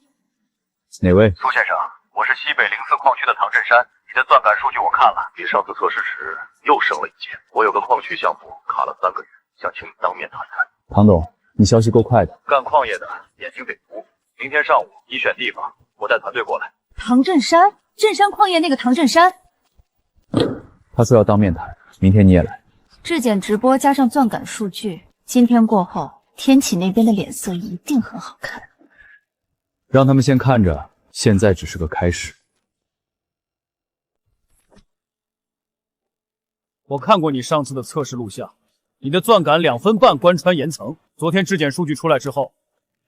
哪位？蘇先生，我是西北04礦區的唐振山。你的鑽感數據我看了，比上次測試時又升了1階。我有個礦區項目卡了3個月，想請你當面談談。唐董，你消息夠快的。幹礦業的眼睛得毒。明天上午你選地方，我帶團隊過來。唐振山，振山礦業那個唐振山。他說要當面談，明天你也來。質檢直播加上鑽感數據，今天過後，天啟那邊的臉色一定很好看。讓他們先看着，現在只是個開始。我看過你上次的測試錄像，你的鑽感2分半貫穿岩層。昨天質檢數據出來之後，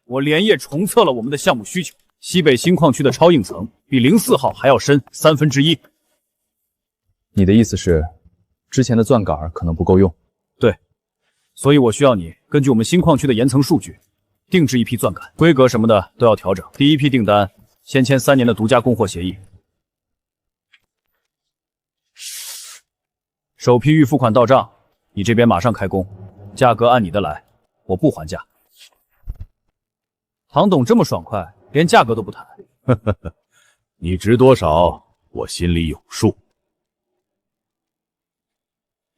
我連夜重測了我們的項目需求。西北新礦區的超硬層比04號還要深1/3。你的意思是，之前的鑽杆可能不夠用？对，所以我需要你根據我們新礦區的岩層數據，定制一批鑽杆，規格什麼的都要調整。第一批訂單先簽3年的獨家供貨協議。首批預付款到賬，你這邊馬上開工，價格按你的來，我不還價。唐董這麼爽快，連價格都不談。你值多少，我心裡有數。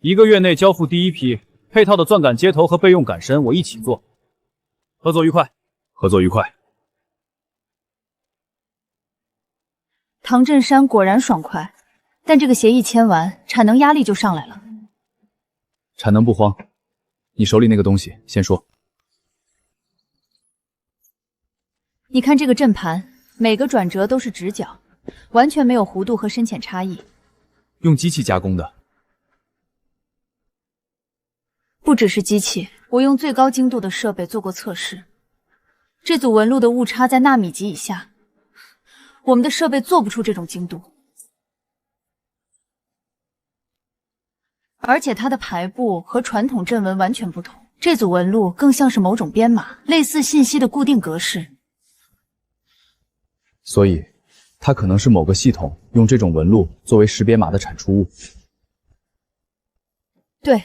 1個月內交付第一批，配套的鑽感接頭和備用杆身我一起做。合作愉快，合作愉快。唐振山果然爽快。但這個協議簽完，產能壓力就上來了。產能不慌，你手裡那個東西先說。你看這個陣盤，每個轉折都是直角，完全沒有弧度和深淺差異。用機器加工的。不只是机器，我用最高精度的设备做过测試，这组纹路的误差在纳米级以下，我们的设备做不出这种精度。而且它的排布和传统阵纹完全不同，这组纹路更像是某种编码，类似信息的固定格式。所以，它可能是某个系统用这种纹路作为识别码的产出物。对，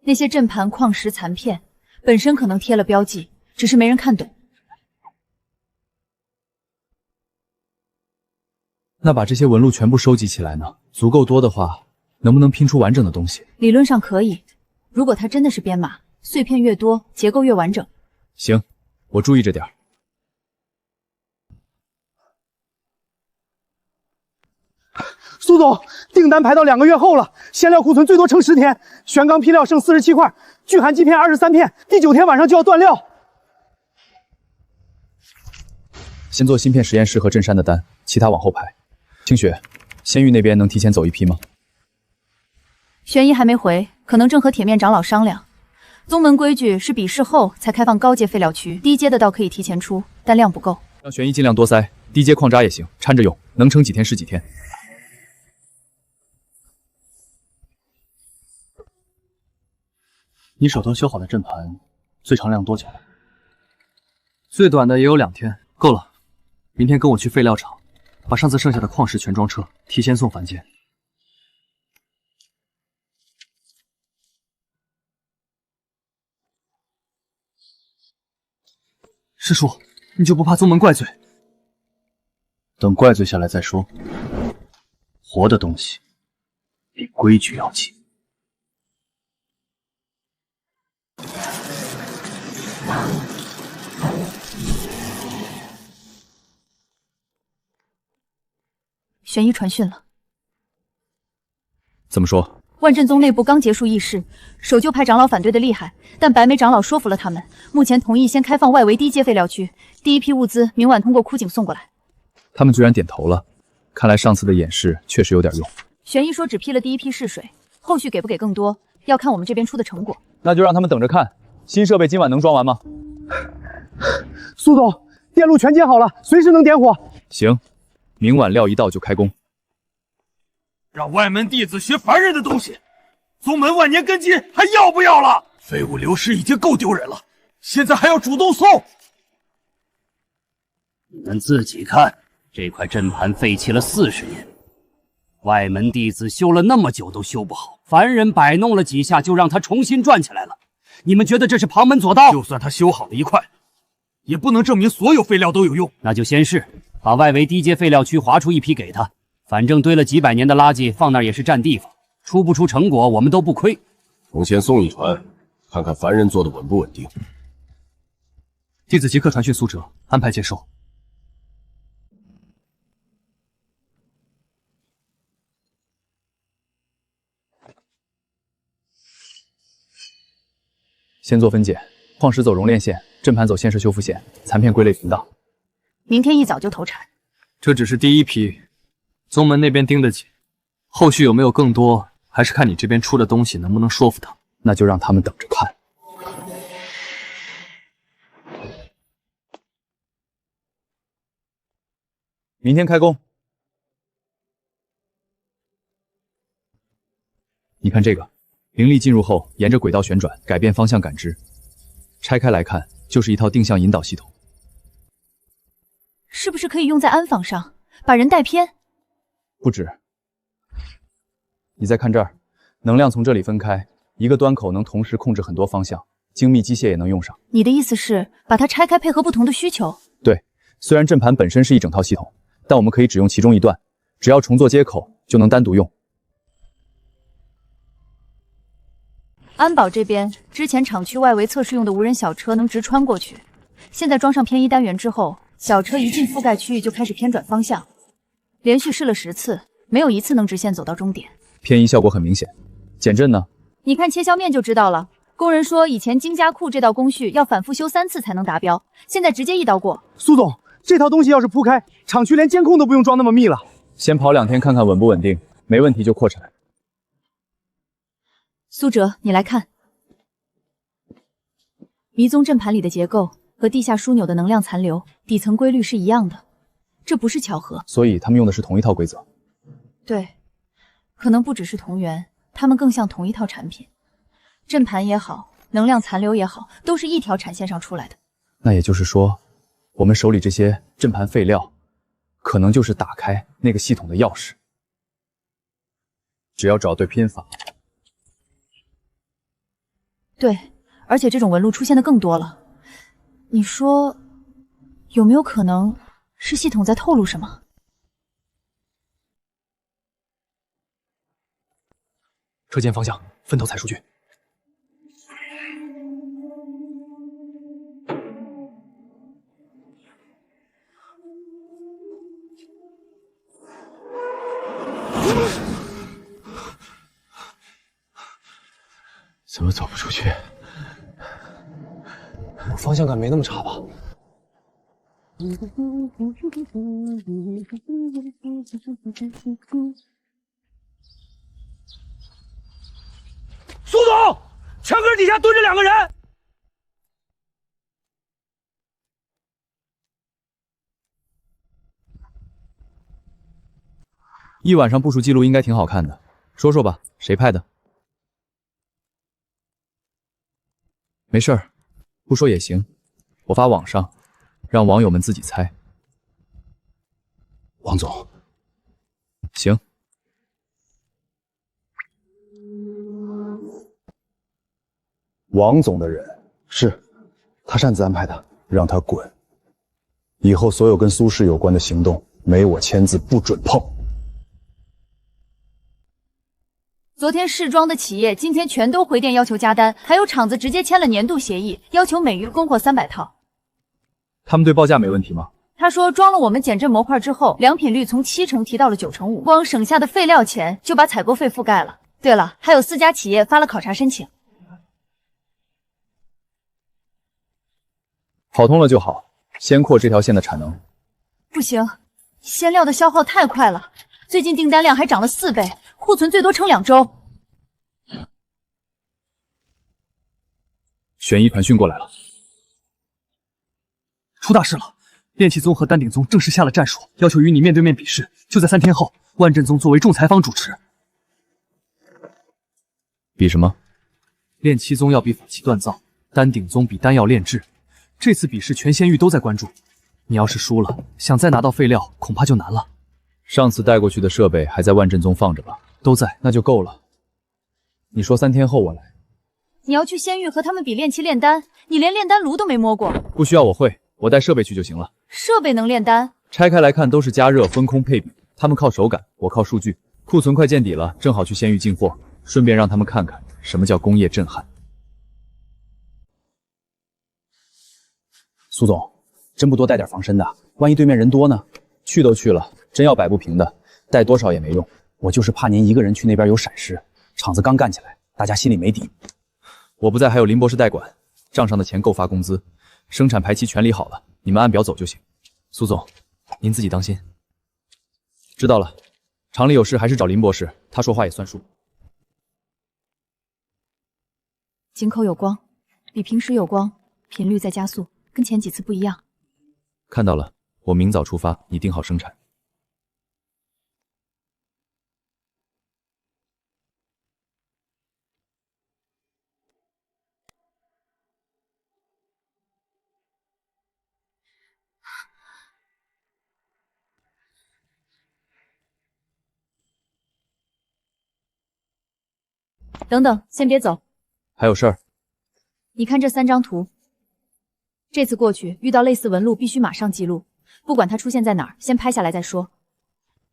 那些阵盘、矿石残片本身可能貼了標記，只是沒人看懂。那把這些紋路全部收集起來呢？足夠多的話，能不能拼出完整的東西？理論上可以，如果它真的是編碼，碎片越多，結構越完整。行，我注意着點兒。蘇總，訂單排到2個月後了，鮮料庫存最多撐10天，玄鋼坯料剩47塊，聚酣基片23片，第9天晚上就要斷料。先做芯片實驗室和鎮山的單，其他往後排。清雪，仙域那邊能提前走一批嗎？玄一還沒回，可能正和鐵面長老商量。宗門規矩是比試後才開放高階廢料區，低階的倒可以提前出，但量不夠。讓玄一盡量多塞，低階礦渣也行，摻着用，能撐幾天是幾天。你手頭修好的陣盤，最長晾多久？最短的也有2天，夠了。明天跟我去廢料廠，把上次剩下的礦石全裝車，提前送凡間。師叔，你就不怕宗門怪罪？等怪罪下來再說。活的東西比規矩要緊。玄一傳訊了。怎麼說？萬鎮宗內部剛結束議事，守舊派長老反對的厲害，但白眉長老說服了他們，目前同意先開放外圍低階廢料區，第一批物資明晚通過枯井送過來。他們居然點頭了，看來上次的演示確實有點用。玄一說只批了第一批試水，後續給不給更多，要看我們這邊出的成果。那就讓他們等着看，新設備今晚能裝完嗎？蘇總，電路全接好了，隨時能點火。行，明晚料一到就開工。讓外門弟子學凡人的東西，宗門萬年根基還要不要了？廢物流失已經夠丟人了，現在還要主動送。你們自己看，這塊陣盤廢棄了40年，外門弟子修了那麼久都修不好，凡人擺弄了幾下就讓他重新轉起來了。你們覺得這是旁門左道？就算他修好了一塊，也不能證明所有廢料都有用。那就先試，把外圍低階廢料區劃出一批給他。反正堆了幾百年的垃圾放那兒也是佔地方，出不出成果我們都不虧。我先送一傳，看看凡人做的穩不穩定。弟子即刻傳訊蘇哲，安排接收。先做分解，礦石走熔煉線，陣盤走現實修復線，殘片歸類存檔。明天一早就投產。這只是第一批。宗門那邊盯得緊，後續有沒有更多，還是看你這邊出的東西能不能說服他。那就讓他們等着看。明天開工。你看這個，靈力進入後，沿着軌道旋轉，改變方向感知。拆開來看，就是一套定向引導系統。是不是可以用在安防上，把人帶偏？不止，你再看這兒，能量從這裡分開，一個端口能同時控制很多方向，精密機械也能用上。你的意思是把它拆開配合不同的需求？對，雖然陣盤本身是一整套系統，但我們可以只用其中一段，只要重做接口就能單獨用。安保這邊之前廠區外圍測試用的無人小車能直穿過去，現在裝上偏移單元之後，小車一進覆蓋區域就開始偏轉方向。連續試了10次，沒有一次能直線走到終點。偏移效果很明顯。減震呢？你看切削面就知道了。工人說以前精加庫這道工序要反覆修3次才能達標，現在直接一刀過。蘇總，這套東西要是鋪開，廠區連監控都不用裝那麼密了。先跑2天看看穩不穩定，沒問題就擴產。蘇哲，你來看。迷蹤陣盤裡的結構和地下樞紐的能量殘留底層規律是一樣的，這不是巧合。所以他們用的是同一套規則。對，可能不只是同源，他們更像同一套產品。陣盤也好，能量殘留也好，都是一條產線上出來的。那也就是說，我们手裡這些陣盤廢料，可能就是打開那個系統的鑰匙。只要找對拼法。對，而且這種紋路出現的更多了。你說，有沒有可能是系統在透露什麼？车间方向，分头采数据。怎么走不出去？我方向感没那么差吧？苏总，墙根底下蹲着2个人。一晚上部署记录应该挺好看的，说说吧，谁拍的？没事儿，不说也行，我发网上，让网友们自己猜。王总，行。王总的人是，他擅自安排的，让他滚。以后所有跟苏氏有关的行动，没我签字不准碰。昨天试装的企业今天全都回电要求加单，还有厂子直接签了年度协议，要求每月供货300套。他们对报价没问题吗？他说装了我们减震模块之後，良品率從70%提到了95%，光省下的廢料錢就把採購費覆蓋了。對了，還有4家企業發了考察申請。跑通了就好，先擴這條線的產能。不行，鮮料的消耗太快了，最近訂單量還漲了4倍，庫存最多撐2周。旋翼傳訊過來了，出大事了！煉氣宗和丹鼎宗正式下了戰書，要求與你面對面比試，就在3天後。萬鎮宗作為仲裁方主持。比什麼？煉氣宗要比法器鍛造，丹鼎宗比丹藥煉製。這次比試全仙域都在關注，你要是輸了，想再拿到廢料恐怕就難了。上次帶過去的設備還在萬鎮宗放着吧？都在，那就夠了。你說3天後我來。你要去仙域和他們比煉氣煉丹，你連煉丹爐都沒摸過。不需要我會，我帶設備去就行了。設備能煉丹？拆開來看都是加熱、分空、配比，他們靠手感，我靠數據。庫存快見底了，正好去仙域進貨，順便讓他們看看什麼叫工業震撼。蘇總，真不多帶點防身的，萬一對面人多呢？去都去了，真要擺不平的，帶多少也沒用。我就是怕您一個人去那邊有閃失，廠子剛幹起來，大家心裡沒底。我不在，還有林博士代管，賬上的錢夠發工資，生產排期全理好了，你們按表走就行。蘇總，您自己當心。知道了，廠裡有事還是找林博士，他說話也算數。井口有光，比平時有光，頻率在加速，跟前幾次不一樣。看到了，我明早出發，你定好生產。等等，先別走。還有事兒。你看這3張圖，這次過去遇到類似紋路，必須馬上記錄，不管它出現在哪兒，先拍下來再說。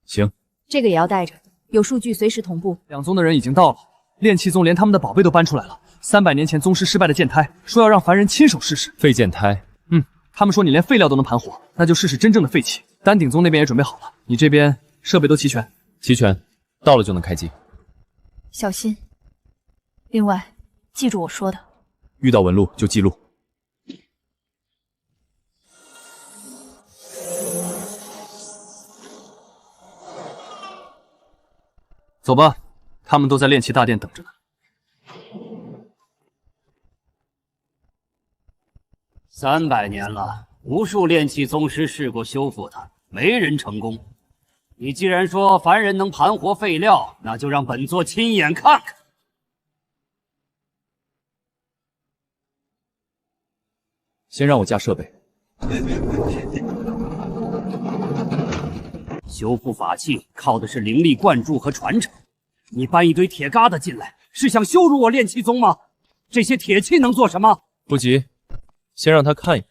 行。這個也要帶着，有數據隨時同步。兩宗的人已經到了，煉氣宗連他們的寶貝都搬出來了。300年前宗師失敗的劍胎，說要讓凡人親手試試。廢劍胎？他們說你連廢料都能盤活，那就試試真正的廢氣。丹鼎宗那邊也準備好了，你這邊設備都齊全？齊全，到了就能開機。小心。另外，記住我說的，遇到紋路就記錄。走吧，他們都在煉氣大殿等着呢。300年了，无數煉器宗師試過修復它，沒人成功。你既然說凡人能盤活廢料，那就讓本座親眼看看。先讓我架設備。修復法器靠的是靈力灌注和傳承，你搬一堆鐵疙瘩進來，是想羞辱我煉器宗嗎？這些鐵器能做什麼？不急，先讓他看一眼。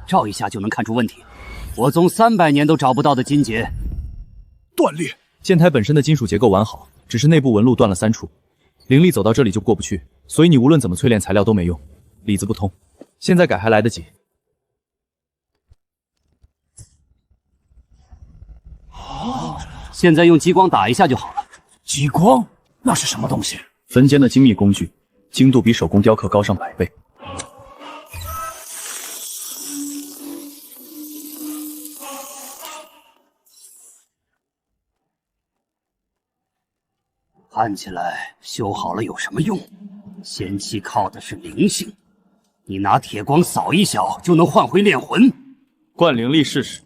照一下就能看出問題。我宗300年都找不到的金結，斷裂。劍台本身的金屬結構完好，只是內部紋路斷了3處，靈力走到這裡就過不去，所以你無論怎麼淬煉材料都沒用，理子不通。現在改還來得及。現在用激光打一下就好了。激光？那是什麼東西？坟間的精密工具，精度比手工雕刻高上100倍。看起来修好了有什麼用？仙器靠的是靈性，你拿鐵光掃一掃就能換回煉魂。灌靈力試試。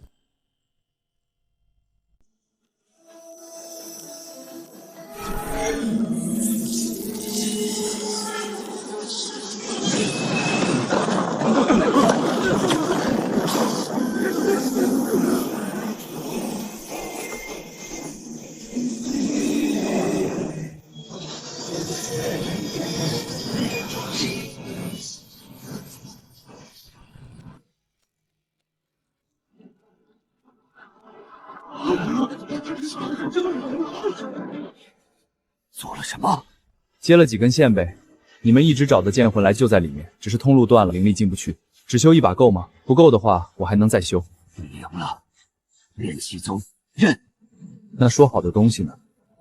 做了什麼？接了幾根線唄。你們一直找的劍魂來就在裡面，只是通路斷了，靈力進不去。只修一把夠嗎？不夠的話，我還能再修。你贏了，煉器宗認。那說好的東西呢？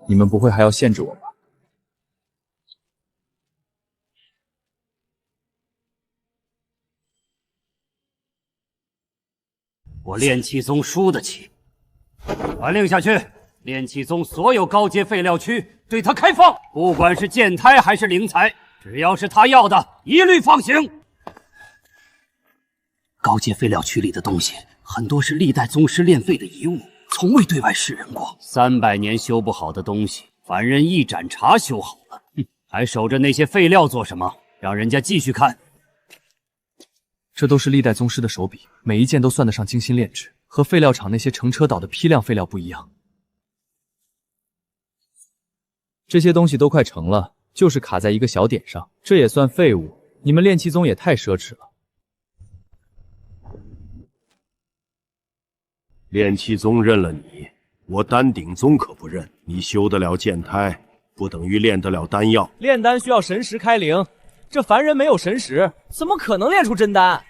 你們不會還要限制我吧？我煉器宗輸得起。傳令下去，煉器宗所有高階廢料區對他開放，不管是劍胎還是靈材，只要是他要的，一律放行。高階廢料區裡的東西很多是歷代宗師煉廢的遺物，從未對外示人過。300年修不好的東西，凡人一盞茶修好了，還守着那些廢料做什麼？讓人家繼續看。這都是歷代宗師的手筆，每一件都算得上精心煉製，和廢料廠那些成車倒的批量廢料不一樣。這些東西都快成了，就是卡在一個小點上，這也算廢物？你們煉器宗也太奢侈了。煉器宗認了你，我丹鼎宗可不認。你修得了劍胎，不等於煉得了丹藥。煉丹需要神石開靈，這凡人沒有神石，怎麼可能煉出真丹？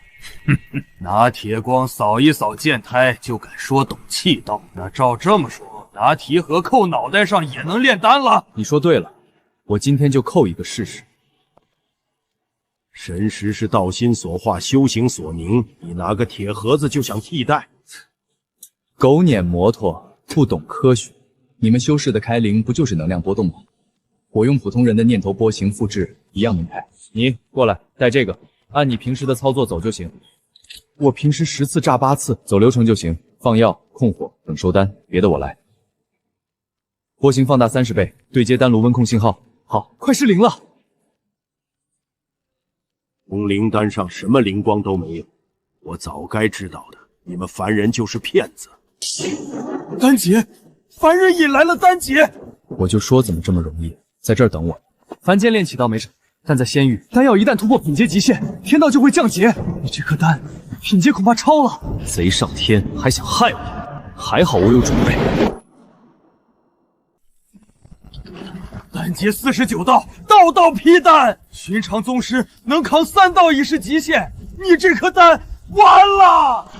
拿鐵光掃一掃劍胎就敢說懂氣道？那照這麼說，拿提盒扣腦袋上也能煉丹了？你說對了，我今天就扣一個試試。神石是道心所化，修行所凝，你拿個鐵盒子就想替代？狗撵摩托，不懂科學。你們修士的開靈不就是能量波動嗎？我用普通人的念頭波形複製，一樣能開。你過來，帶這個，按你平時的操作走就行。我平時10次炸8次，走流程就行。放藥、控火、等收丹，別的我來。波形放大30倍，對接丹爐溫控信號。好，快失靈了。通靈丹上什麼靈光都沒有，我早該知道的。你們凡人就是騙子。丹劫，凡人引來了丹劫。我就說怎麼這麼容易，在這兒等我。凡间炼起刀沒什麼，但在仙域，丹藥一旦突破品階極限，天道就會降劫。你這顆丹品階恐怕超了。賊上天，還想害我？還好我有準備。丹劫49道，道道劈丹。寻常宗師能扛3道已是極限，你這顆丹完了。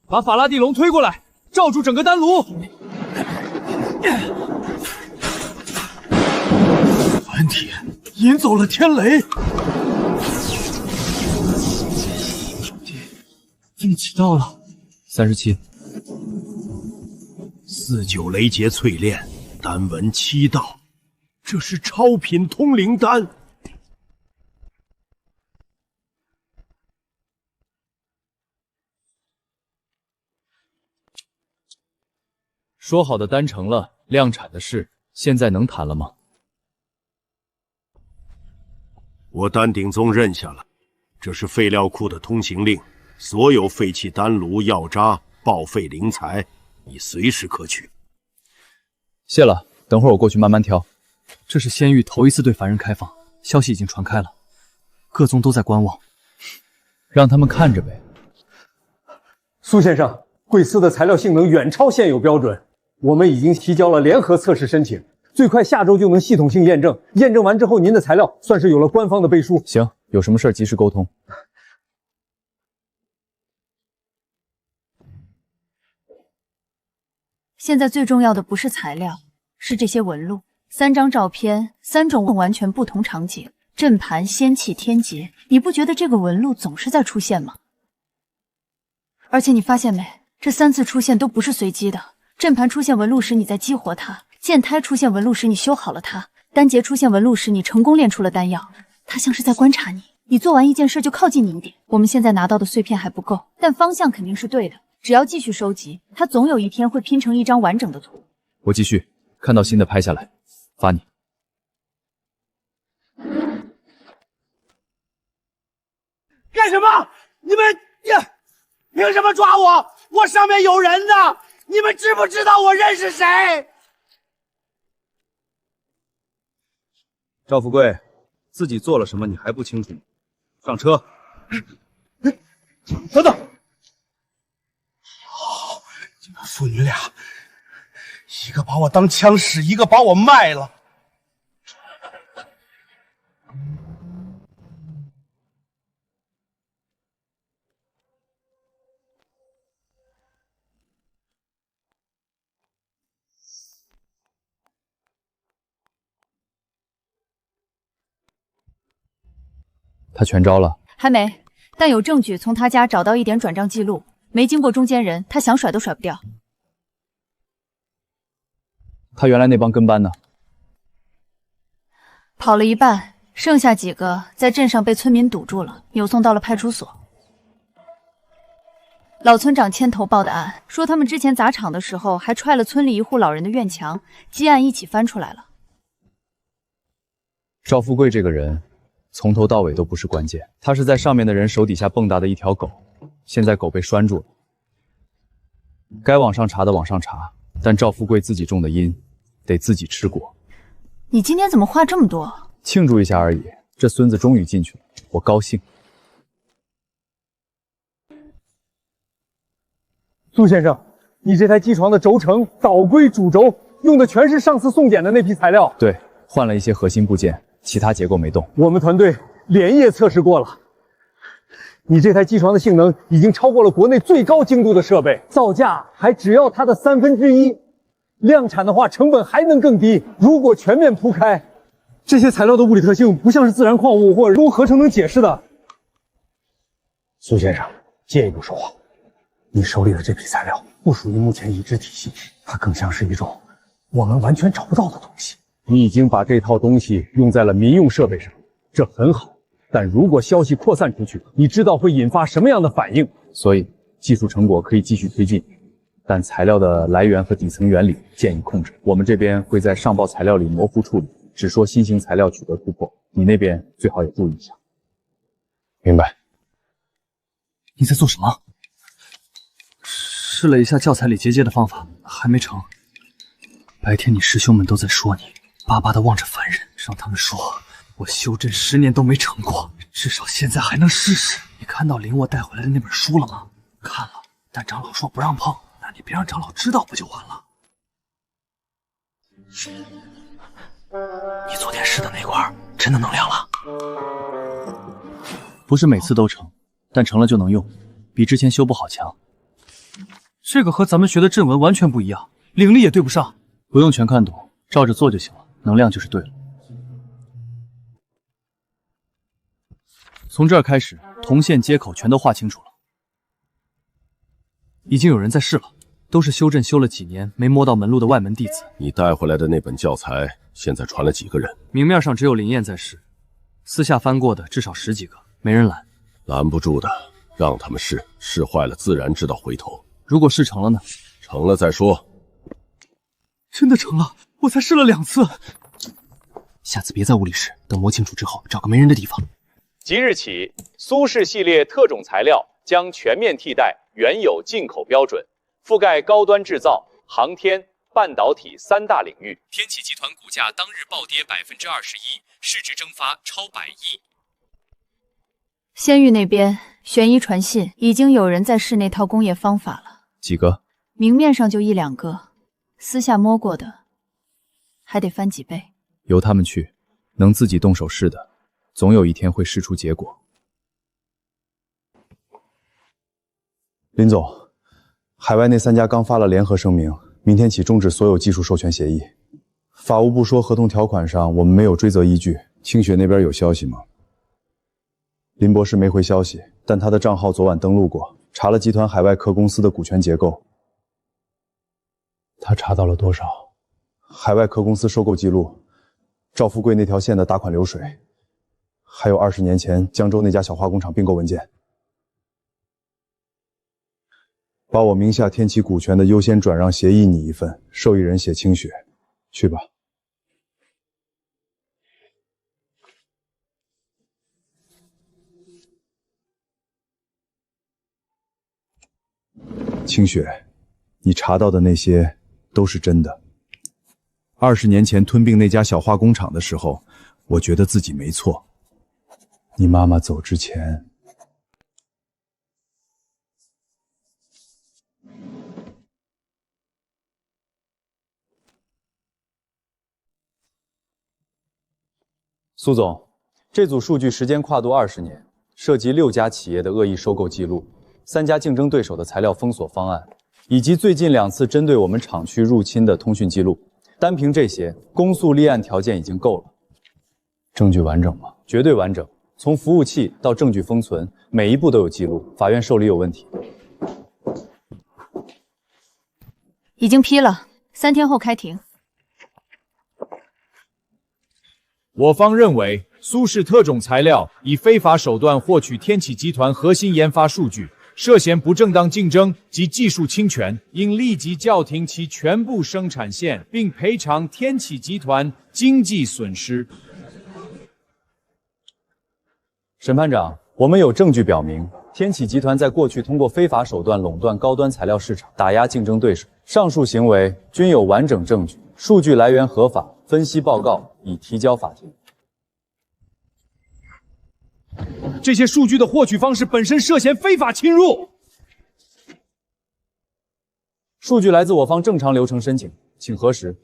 把法拉第龍推過來，罩住整個丹爐。梵铁引走了天雷。定期到了。37。49雷劫淬煉，丹文7道，這是超品通靈丹。說好的丹成了，量產的事，现在能談了嗎？我丹鼎宗認下了，這是廢料庫的通行令，所有廢棄丹爐、藥渣、報廢靈材，你隨時可取。謝了，等會兒我過去慢慢挑。這是仙域頭一次對凡人開放，消息已經傳開了，各宗都在觀望，讓他們看着唄。蘇先生，貴司的材料性能遠超現有標準，我們已經提交了聯合測試申請，最快下周就能系統性驗證。驗證完之後，您的材料算是有了官方的背書。行，有什麼事及時溝通。现在最重要的不是材料，是这些纹路。3张照片，3种完全不同场景，阵盘、仙气、天劫，你不觉得这个纹路总是在出现吗？而且你发现没，这3次出现都不是随机的。阵盘出现纹路时，你在激活它；剑胎出现纹路时，你修好了它；丹劫出现纹路时，你成功炼出了丹药。它像是在观察你，你做完一件事就靠近你一点。我们现在拿到的碎片还不够，但方向肯定是对的。只要继續收集，它總有一天會拼成一張完整的圖。我繼續，看到新的拍下來，發你。幹什麼？你們憑什麼抓我？我上面有人呢！你們知不知道我認識誰？趙富貴，自己做了什麼你還不清楚嗎？上車。等等。你們父女倆，一個把我當槍使，一個把我賣了。他全招了？還沒，但有證據從他家找到一點轉賬記錄，沒經過中間人，他想甩都甩不掉。他原來那幫跟班呢？跑了一半，剩下幾個在鎮上被村民堵住了，扭送到了派出所。老村長牽頭報的案，說他們之前砸場的時候還踹了村裡一戶老人的院牆，積案一起翻出來了。趙富貴這個人從頭到尾都不是關鍵，他是在上面的人手底下蹦躂的一條狗，現在狗被拴住了。該往上查的往上查，但趙富貴自己種的因，得自己吃果。你今天怎麼話這麼多？慶祝一下而已，這孫子終於進去了，我高興。蘇先生，你這台機床的軸承導歸主軸用的全是上次送檢的那批材料。對，換了一些核心部件，其他結構沒動。我們團隊連夜測試過了，你這台機床的性能已經超過了國內最高精度的設備，造價還只要它的1/3，量產的話成本還能更低。如果全面鋪開，這些材料的物理特性不像是自然礦物或者中合成能解釋的。蘇先生，借一步說話。你手裡的這批材料不屬於目前已知體系，它更像是一種我們完全找不到的東西。你已經把這套東西用在了民用設備上，這很好。但如果消息擴散出去，你知道會引發什麼樣的反應？所以技術成果可以繼續推進，但材料的來源和底層原理建議控制。我們這邊會在上報材料裡模糊處理，只說新型材料取得突破。你那邊最好也注意一下。明白。你在做什麼？試了一下教材裡結界的方法，還沒成。白天你師兄們都在說你，巴巴的望着凡人，讓他們說我修鎮10年都沒成過，至少現在還能試試。你看到領我帶回來的那本書了嗎？看了，但長老說不讓碰，那你別讓長老知道不就完了？你昨天試的那塊真的能量了？不是每次都成，但成了就能用，比之前修不好強。這個和咱們學的陣紋完全不一樣，靈力也對不上。不用全看懂，照着做就行了，能量就是對了。從這兒開始，銅線接口全都畫清楚了。已經有人在試了，都是修镇修了几年沒摸到門路的外门弟子。你帶回来的那本教材，現在傳了幾個人？明面上只有林燕在試，私下翻過的至少10幾個，沒人攔。攔不住的，讓他們試，試壞了自然知道回頭。如果試成了呢？成了再說。真的成了，我才試了2次。下次別在屋裡試，等摸清楚之後，找個沒人的地方。即日起，蘇氏系列特種材料將全面替代原有进口標準，覆蓋高端制造、航天、半導體3大領域。天啟集團股價當日暴跌21%，市值蒸發超100億。仙域那邊，玄一傳信已經有人在試那套工業方法了。几個？明面上就1、2個，私下摸過的還得翻幾倍。由他們去，能自己动手試的，總有一天會試出結果。林總，海外那3家剛發了聯合聲明，明天起終止所有技術授權協議。法務部說合同條款上我們沒有追責依據，清雪那邊有消息嗎？林博士沒回消息，但他的賬號昨晚登錄過，查了集團海外科公司的股權結構。他查到了多少？海外科公司收購記錄，趙富貴那條線的打款流水，還有20年前江州那家小化工厂併購文件。把我名下天启股权的優先轉讓協議擬一份，受益人寫清雪，去吧。清雪，你查到的那些都是真的。20年前吞并那家小化工厂的时候，我觉得自己沒錯。你媽媽走之前，蘇總，這組數據時間跨度20年，涉及6家企業的惡意收購記錄，3家競爭對手的材料封鎖方案，以及最近2次針對我們廠區入侵的通訊記錄。單憑這些，公訴立案條件已經夠了。證據完整嗎？絕對完整，從服務器到證據封存，每一步都有記錄。法院受理有問題。已經批了，3天後開庭。我方認為，蘇氏特種材料以非法手段獲取天啟集團核心研發數據，涉嫌不正當競爭及技術侵權，應立即叫停其全部生產線，並賠償天啟集團經濟損失。審判長，我們有證據表明，天啟集團在過去通過非法手段壟斷高端材料市場，打壓競爭對手，上述行為均有完整證據，數據來源合法，分析報告已提交法庭。這些數據的獲取方式本身涉嫌非法侵入。數據來自我方正常流程申請，請核實。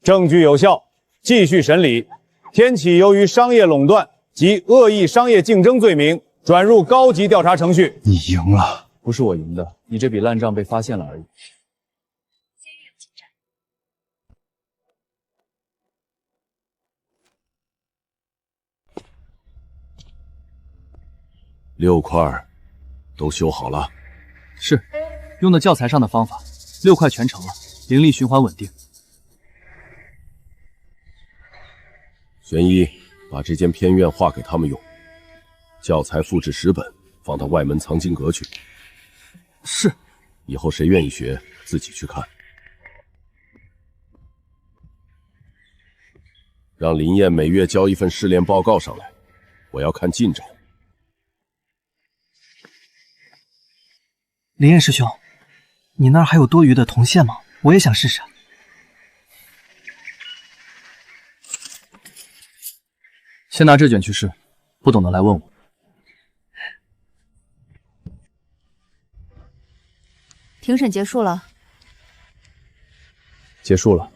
證據有效，繼續審理。天啟由於商業壟斷及惡意商業競爭罪名，轉入高級調查程序。你贏了，不是我贏的，你這筆爛賬被發現了而已。6塊都修好了。是，用的教材上的方法，6塊全成了，靈力循環穩定。玄一，把這間偏院劃給他們用，教材複製10本，放到外門藏經閣去。是。以後誰願意學，自己去看。讓林燕每月交一份試煉報告上來，我要看進展。林燕師兄，你那儿還有多餘的銅线嗎？我也想試試。先拿这卷去試，不懂的來問我。庭審結束了。結束了，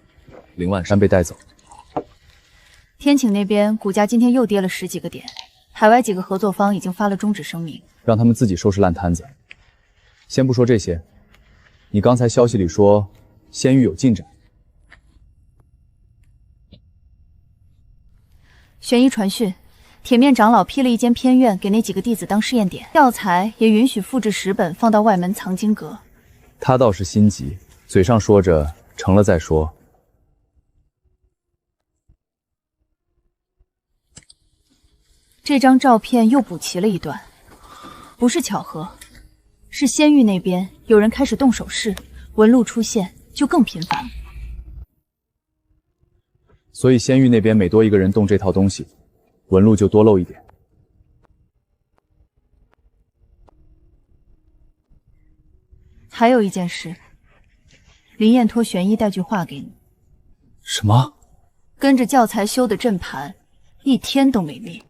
林萬山被帶走。天晴那邊股價今天又跌了10幾個點，海外幾個合作方已經發了終止聲明，讓他們自己收拾爛攤子。先不說這些，你剛才消息裡說仙域有進展。玄一傳訊，鐵面長老批了一間偏院給那幾個弟子當試驗點，教材也允許複製10本放到外門藏經閣。他倒是心急，嘴上说着成了再说。这张照片又补齐了一段，不是巧合，是仙域那边有人开始动手势，纹路出现就更频繁。所以仙域那边每多一个人动这套东西，纹路就多露一点。还有一件事，林燕托玄一带句话给你。什么？跟着教材修的阵盘，一天都没灭。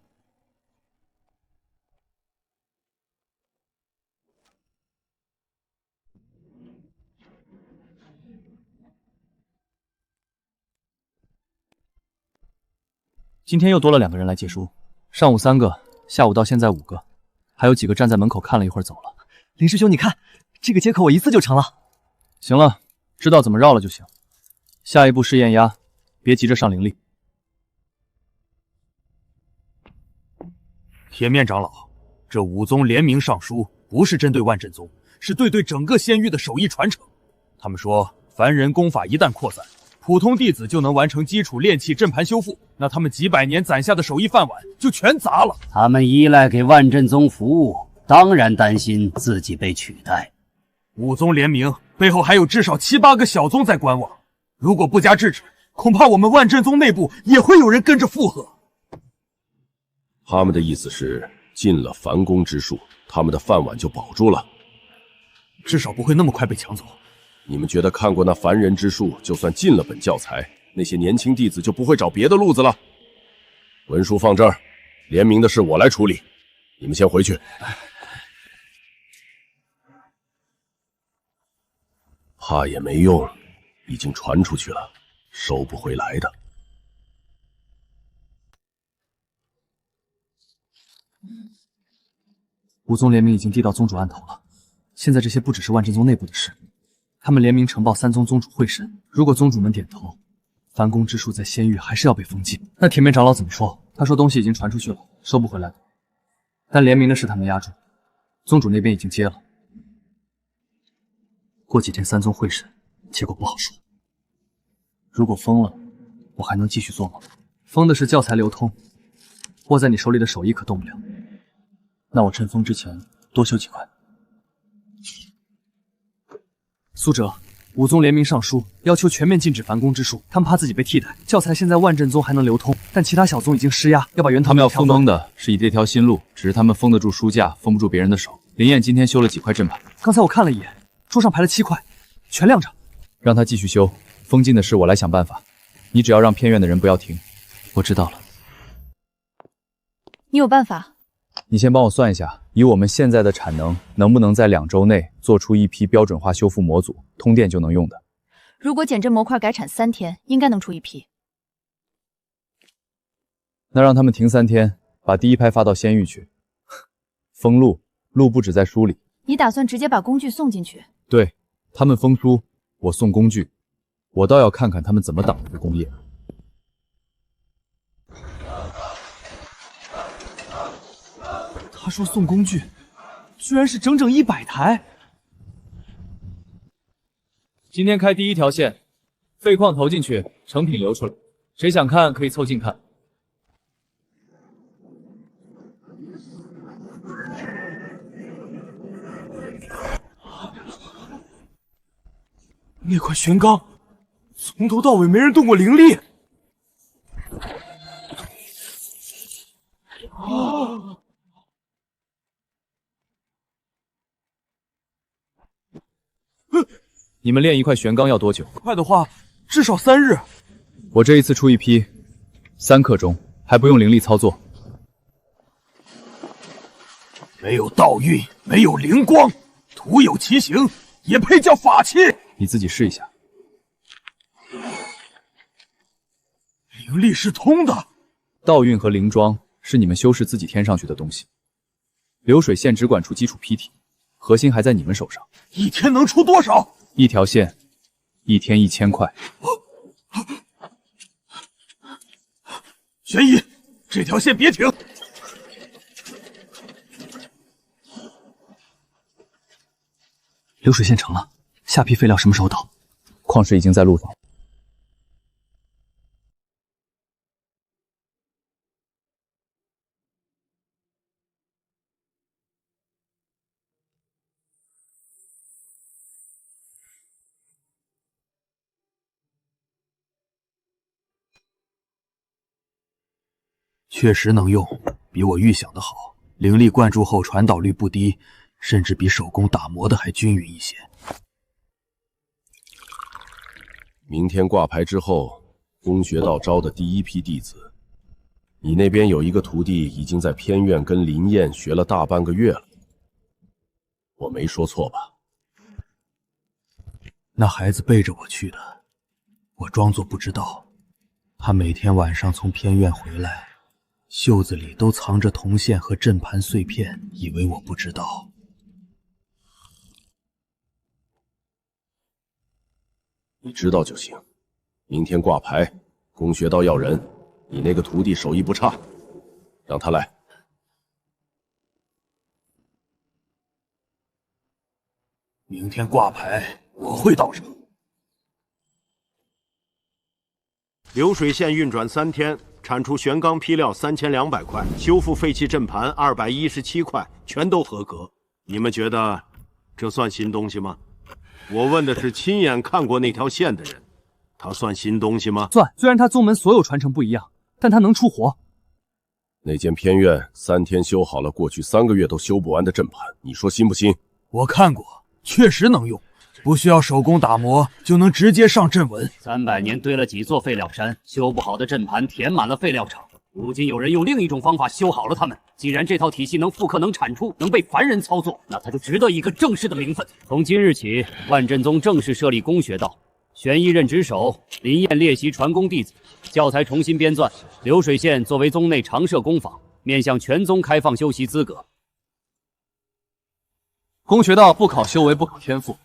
今天又多了2个人来借书，上午3个，下午到现在5个，还有几个站在门口看了一会儿走了。林师兄，你看这个接口我一次就成了。行了，知道怎么绕了就行。下一步是验压，别急着上灵力。铁面长老，这5宗联名上书，不是针对万阵宗，是对整个仙域的手艺传承。他们说，凡人功法一旦扩散，普通弟子就能完成基础炼器阵盘修复，那他们几百年攒下的手艺饭碗就全砸了。他们依赖给万阵宗服務，当然擔心自己被取代。5宗聯名背後還有至少7、8個小宗在觀望，如果不加制止，恐怕我們萬陣宗內部也會有人跟着附和。他們的意思是，進了凡公之術，他們的飯碗就保住了，至少不會那麼快被搶走。你們覺得看過那凡人之術，就算進了本教材，那些年輕弟子就不會找別的路子了？文書放這兒，聯名的事我來處理，你們先回去。怕也沒用，已經傳出去了，收不回來的。5宗聯名已經遞到宗主案頭了，現在這些不只是萬陣宗內部的事，他們聯名呈報3宗宗主會審，如果宗主們點頭，凡公之術在仙域還是要被封禁。那鐵面長老怎麼說？他說東西已經傳出去了，收不回來的。但聯名的事他們壓住，宗主那邊已經接了。過幾天3宗會審，結果不好說。如果封了，我還能繼續做嗎？封的是教材流通，握在你手裡的手藝可動不了。那我趁封之前多修幾塊。蘇哲，5宗聯名上書，要求全面禁止凡公之術，他們怕自己被替代。教材現在萬陣宗還能流通，但其他小宗已經施壓，要把源頭。他們要封的是以這條新路，只是他們封得住書架，封不住別人的手。林燕今天修了幾塊陣盤，剛才我看了一眼，桌上排了7塊，全亮着。讓他繼續修，封禁的事我來想辦法。你只要讓偏院的人不要停。我知道了。你有辦法？你先幫我算一下，以我們現在的產能，能不能在2週內做出一批標準化修復模組，通電就能用的？如果減震模塊改產3天，應該能出一批。那讓他們停3天，把第一批發到仙域去。封路，路不止在書裡。你打算直接把工具送進去？對，他們封書，我送工具。我倒要看看他們怎麼擋這個工業。他說送工具，居然是整整100台。今天開第一條線，廢礦投進去，成品流出來。誰想看可以湊近看。那塊玄鋼，從頭到尾沒人動過靈力。啊！你們練一塊玄鋼要多久？快的話，至少3日。我這一次出一批，3刻鐘，還不用靈力操作。沒有道運，沒有靈光，徒有其形，也配叫法器？你自己試一下。靈力是通的。道運和靈裝是你們修士自己添上去的東西。流水線只管出基礎坯體，核心還在你們手上。一天能出多少？1條線，1天1000塊。玄一，這條線別停。流水線成了，下批废料什么时候到？矿石已经在路上。确实能用，比我预想的好。灵力灌注后传导率不低，甚至比手工打磨的还均匀一些。明天挂牌之后，宫学道招的第一批弟子，你那边有一个徒弟已经在偏院跟林燕学了大半个月了，我没说错吧？那孩子背着我去的，我装作不知道。他每天晚上从偏院回来，袖子里都藏着铜线和阵盘碎片，以为我不知道。你知道就行。明天挂牌，宫学道要人，你那个徒弟手艺不差，让他来。明天挂牌，我会到场。流水线运转3天，产出玄钢坯料3200块，修复废弃阵盘217塊，全都合格。你们觉得这算新東西嗎？我問的是親眼看過那條線的人，他算新東西嗎？算，雖然他宗門所有傳承不一樣，但他能出活。那間偏院3天修好了過去3個月都修不完的陣盤，你說新不新？我看過，確實能用。不需要手工打磨，就能直接上陣紋。300年堆了幾座廢料山，修不好的陣盤填滿了廢料場。如今有人用另一種方法修好了它們。既然這套體系能復刻、能產出、能被凡人操作，那它就值得一個正式的名分。從今日起，萬鎮宗正式設立宮學道，玄一任值守，林燕列席傳功弟子，教材重新編纂。流水線作為宗內常設工坊，面向全宗開放修習資格。宮學道不考修為，不考天賦。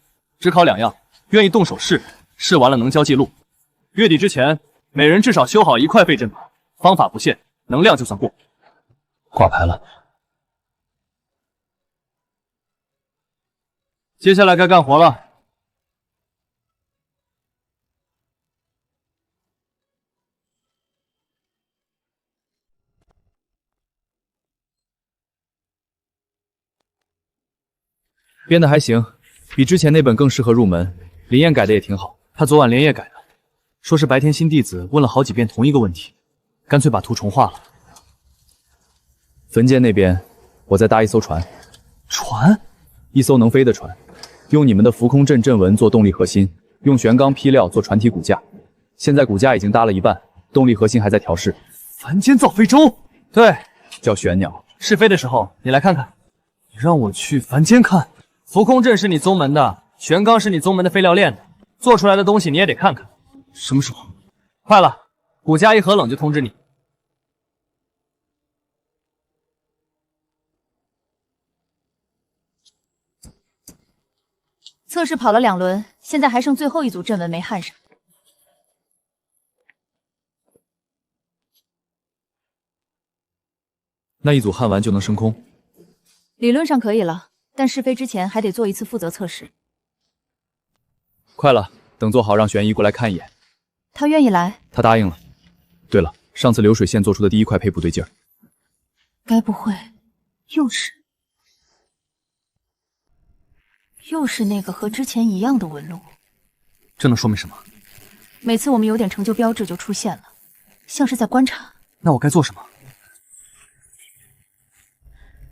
只考2樣，願意動手試，試完了能交記錄。月底之前，每人至少修好1塊廢陣盤，方法不限，能量就算過。掛牌了，接下來該幹活了。編得還行。比之前那本更適合入門，林燕改的也挺好。他昨晚連夜改的，說是白天新弟子問了好幾遍同一個問題，乾脆把圖重畫了。墳間那邊，我再搭一艘船。船？一艘能飛的船，用你們的浮空陣陣紋做動力核心，用玄鋼坯料做船體骨架。現在骨架已經搭了一半，動力核心還在調試。凡間造飛舟？對，叫玄鳥。試飛的時候你來看看。你讓我去凡間看？浮空陣是你宗門的，玄鋼是你宗門的廢料練的，做出來的東西你也得看看。什麼時候？快了，骨架一合冷就通知你。測試跑了2輪，現在還剩最後一組陣紋沒焊上。那一組焊完就能升空？理論上可以了。但試飛之前還得做一次負責測試。快了，等做好讓玄一過來看一眼。他願意來？他答應了。對了，上次流水線做出的第一塊坯不對勁兒。該不會又是那個和之前一樣的紋路？這能說明什麼？每次我們有點成就標誌就出現了，像是在觀察。那我該做什麼？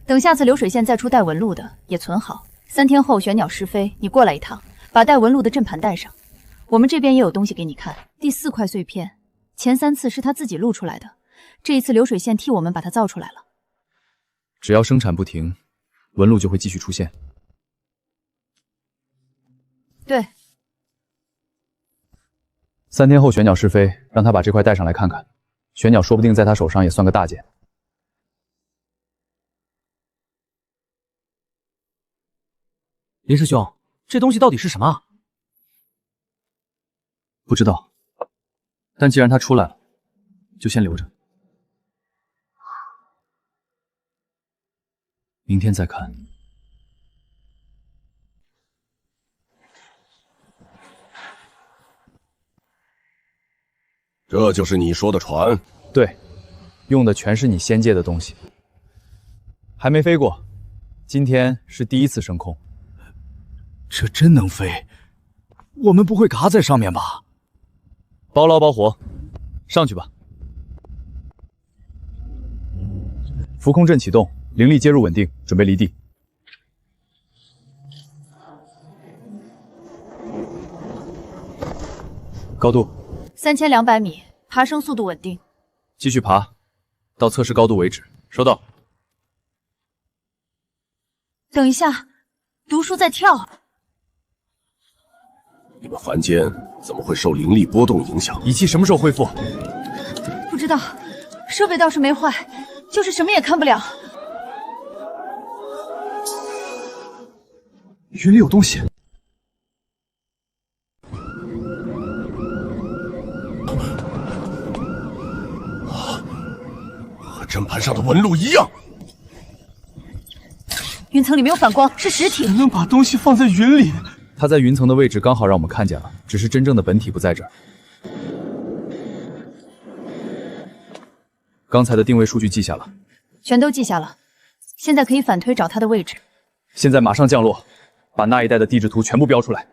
等下次流水線再出帶紋路的，也存好。3天後玄鳥試飛，你過來一趟，把帶紋路的陣盤帶上。我們這邊也有東西給你看。第4塊碎片，前3次是他自己錄出來的，這一次流水線替我們把它造出來了。只要生產不停，紋路就會繼續出現。對。3天後玄鳥試飛，讓他把這塊帶上來看看。玄鳥說不定在他手上也算個大件。林師兄，這東西到底是什麼？不知道，但既然它出來了，就先留着，明天再看。這就是你說的船？对，用的全是你仙界的东西，还没飞过，今天是第一次升空。这真能飞？我们不会嘎在上面吧？包劳包活，上去吧。浮空阵启动，灵力接入稳定，准备离地。高度3200米，爬升速度稳定。继续爬，到测试高度为止。收到。等一下，毒树在跳。你们凡间怎么会受灵力波动影响？仪器什么时候恢复？不知道，设备倒是没坏，就是什么也看不了。云里有东西。和阵盘上的纹路一样。云层里没有反光，是实体。能把东西放在云里？它在云层的位置刚好让我们看见了，只是真正的本体不在这儿。刚才的定位数据记下了，全都记下了。现在可以反推找它的位置。现在马上降落，把那一带的地质图全部标出来。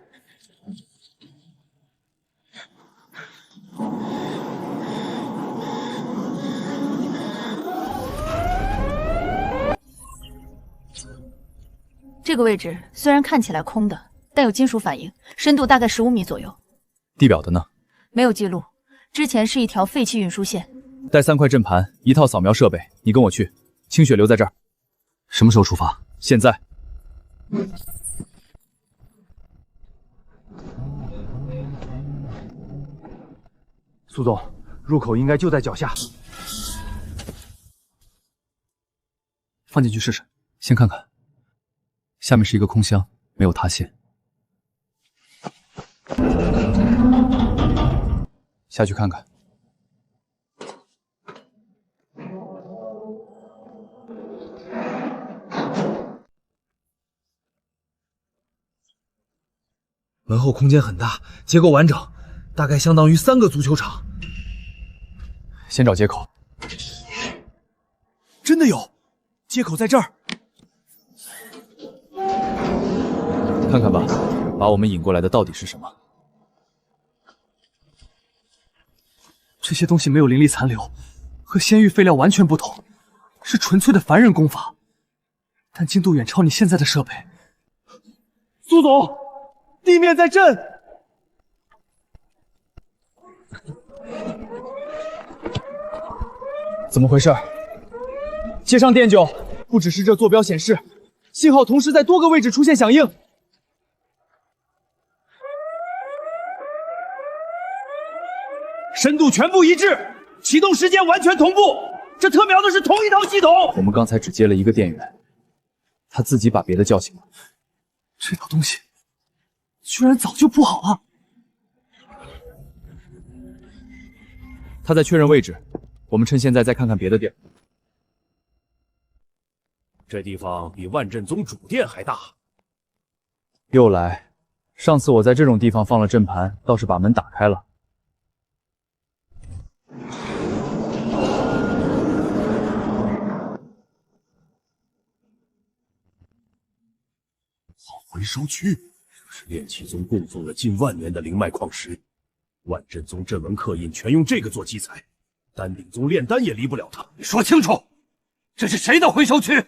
这个位置虽然看起来空的，但有金属反应，深度大概15米左右。地表的呢？没有记录，之前是一条废弃运输线。带3塊陣盤，1套掃描設備，你跟我去。清雪留在這兒。什麼時候出發？現在。蘇總，入口應該就在腳下。放進去試試，先看看。下面是一個空箱，沒有塌陷。下去看看。门後空間很大，結構完整，大概相當於3個足球場。先找接口。真的有，接口在這兒。看看吧，把我們引過來的到底是什麼？這些東西沒有靈力殘留，和仙域廢料完全不同，是純粹的凡人功法，但精度遠超你現在的設備。蘇總，地面在震！怎麼回事？接上電9，不只是這坐標顯示，信號同時在多個位置出現響應。深度全部一致，啟動時間完全同步，這特瞄的是同一套系統。我們剛才只接了一個電源，他自己把別的叫醒了。這套東西居然早就鋪好了。他在確認位置，我們趁現在再看看別的地兒。這地方比萬陣宗主殿還大。又來，上次我在這種地方放了陣盤，倒是把門打開了。回收區，是煉氣宗供奉了近萬年的靈脈礦石。萬陣宗陣紋刻印全用這個做基材，丹鼎宗煉丹也離不了它。你說清楚，這是誰的回收區？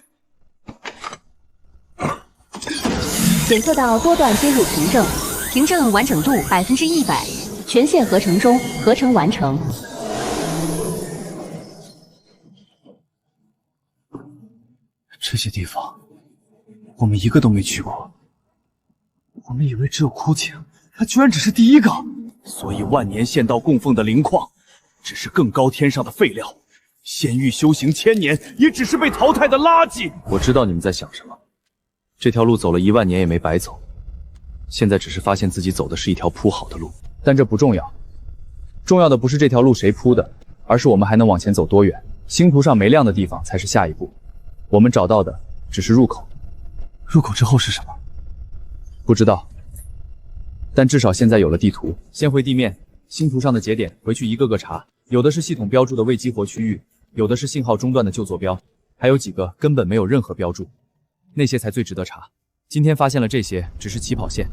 檢測到多段接入憑證，憑證完整度100%，全線合成中，合成完成。這些地方，我們一個都沒去過。我們以為只有枯井，它居然只是第一個。所以萬年獻道供奉的靈礦，只是更高天上的廢料。仙域修行1000年，也只是被淘汰的垃圾。我知道你們在想什麼。這條路走了1萬年也沒白走，現在只是發現自己走的是一條鋪好的路，但這不重要。重要的不是這條路誰鋪的，而是我們還能往前走多遠。星圖上沒亮的地方才是下一步。我們找到的只是入口。入口之後是什麼？不知道，但至少現在有了地圖。先回地面，星图上的节點回去一個個查，有的是系統標注的未激活區域，有的是信號中斷的舊坐標，還有幾個根本沒有任何標注，那些才最值得查。今天發現了這些，只是起跑線，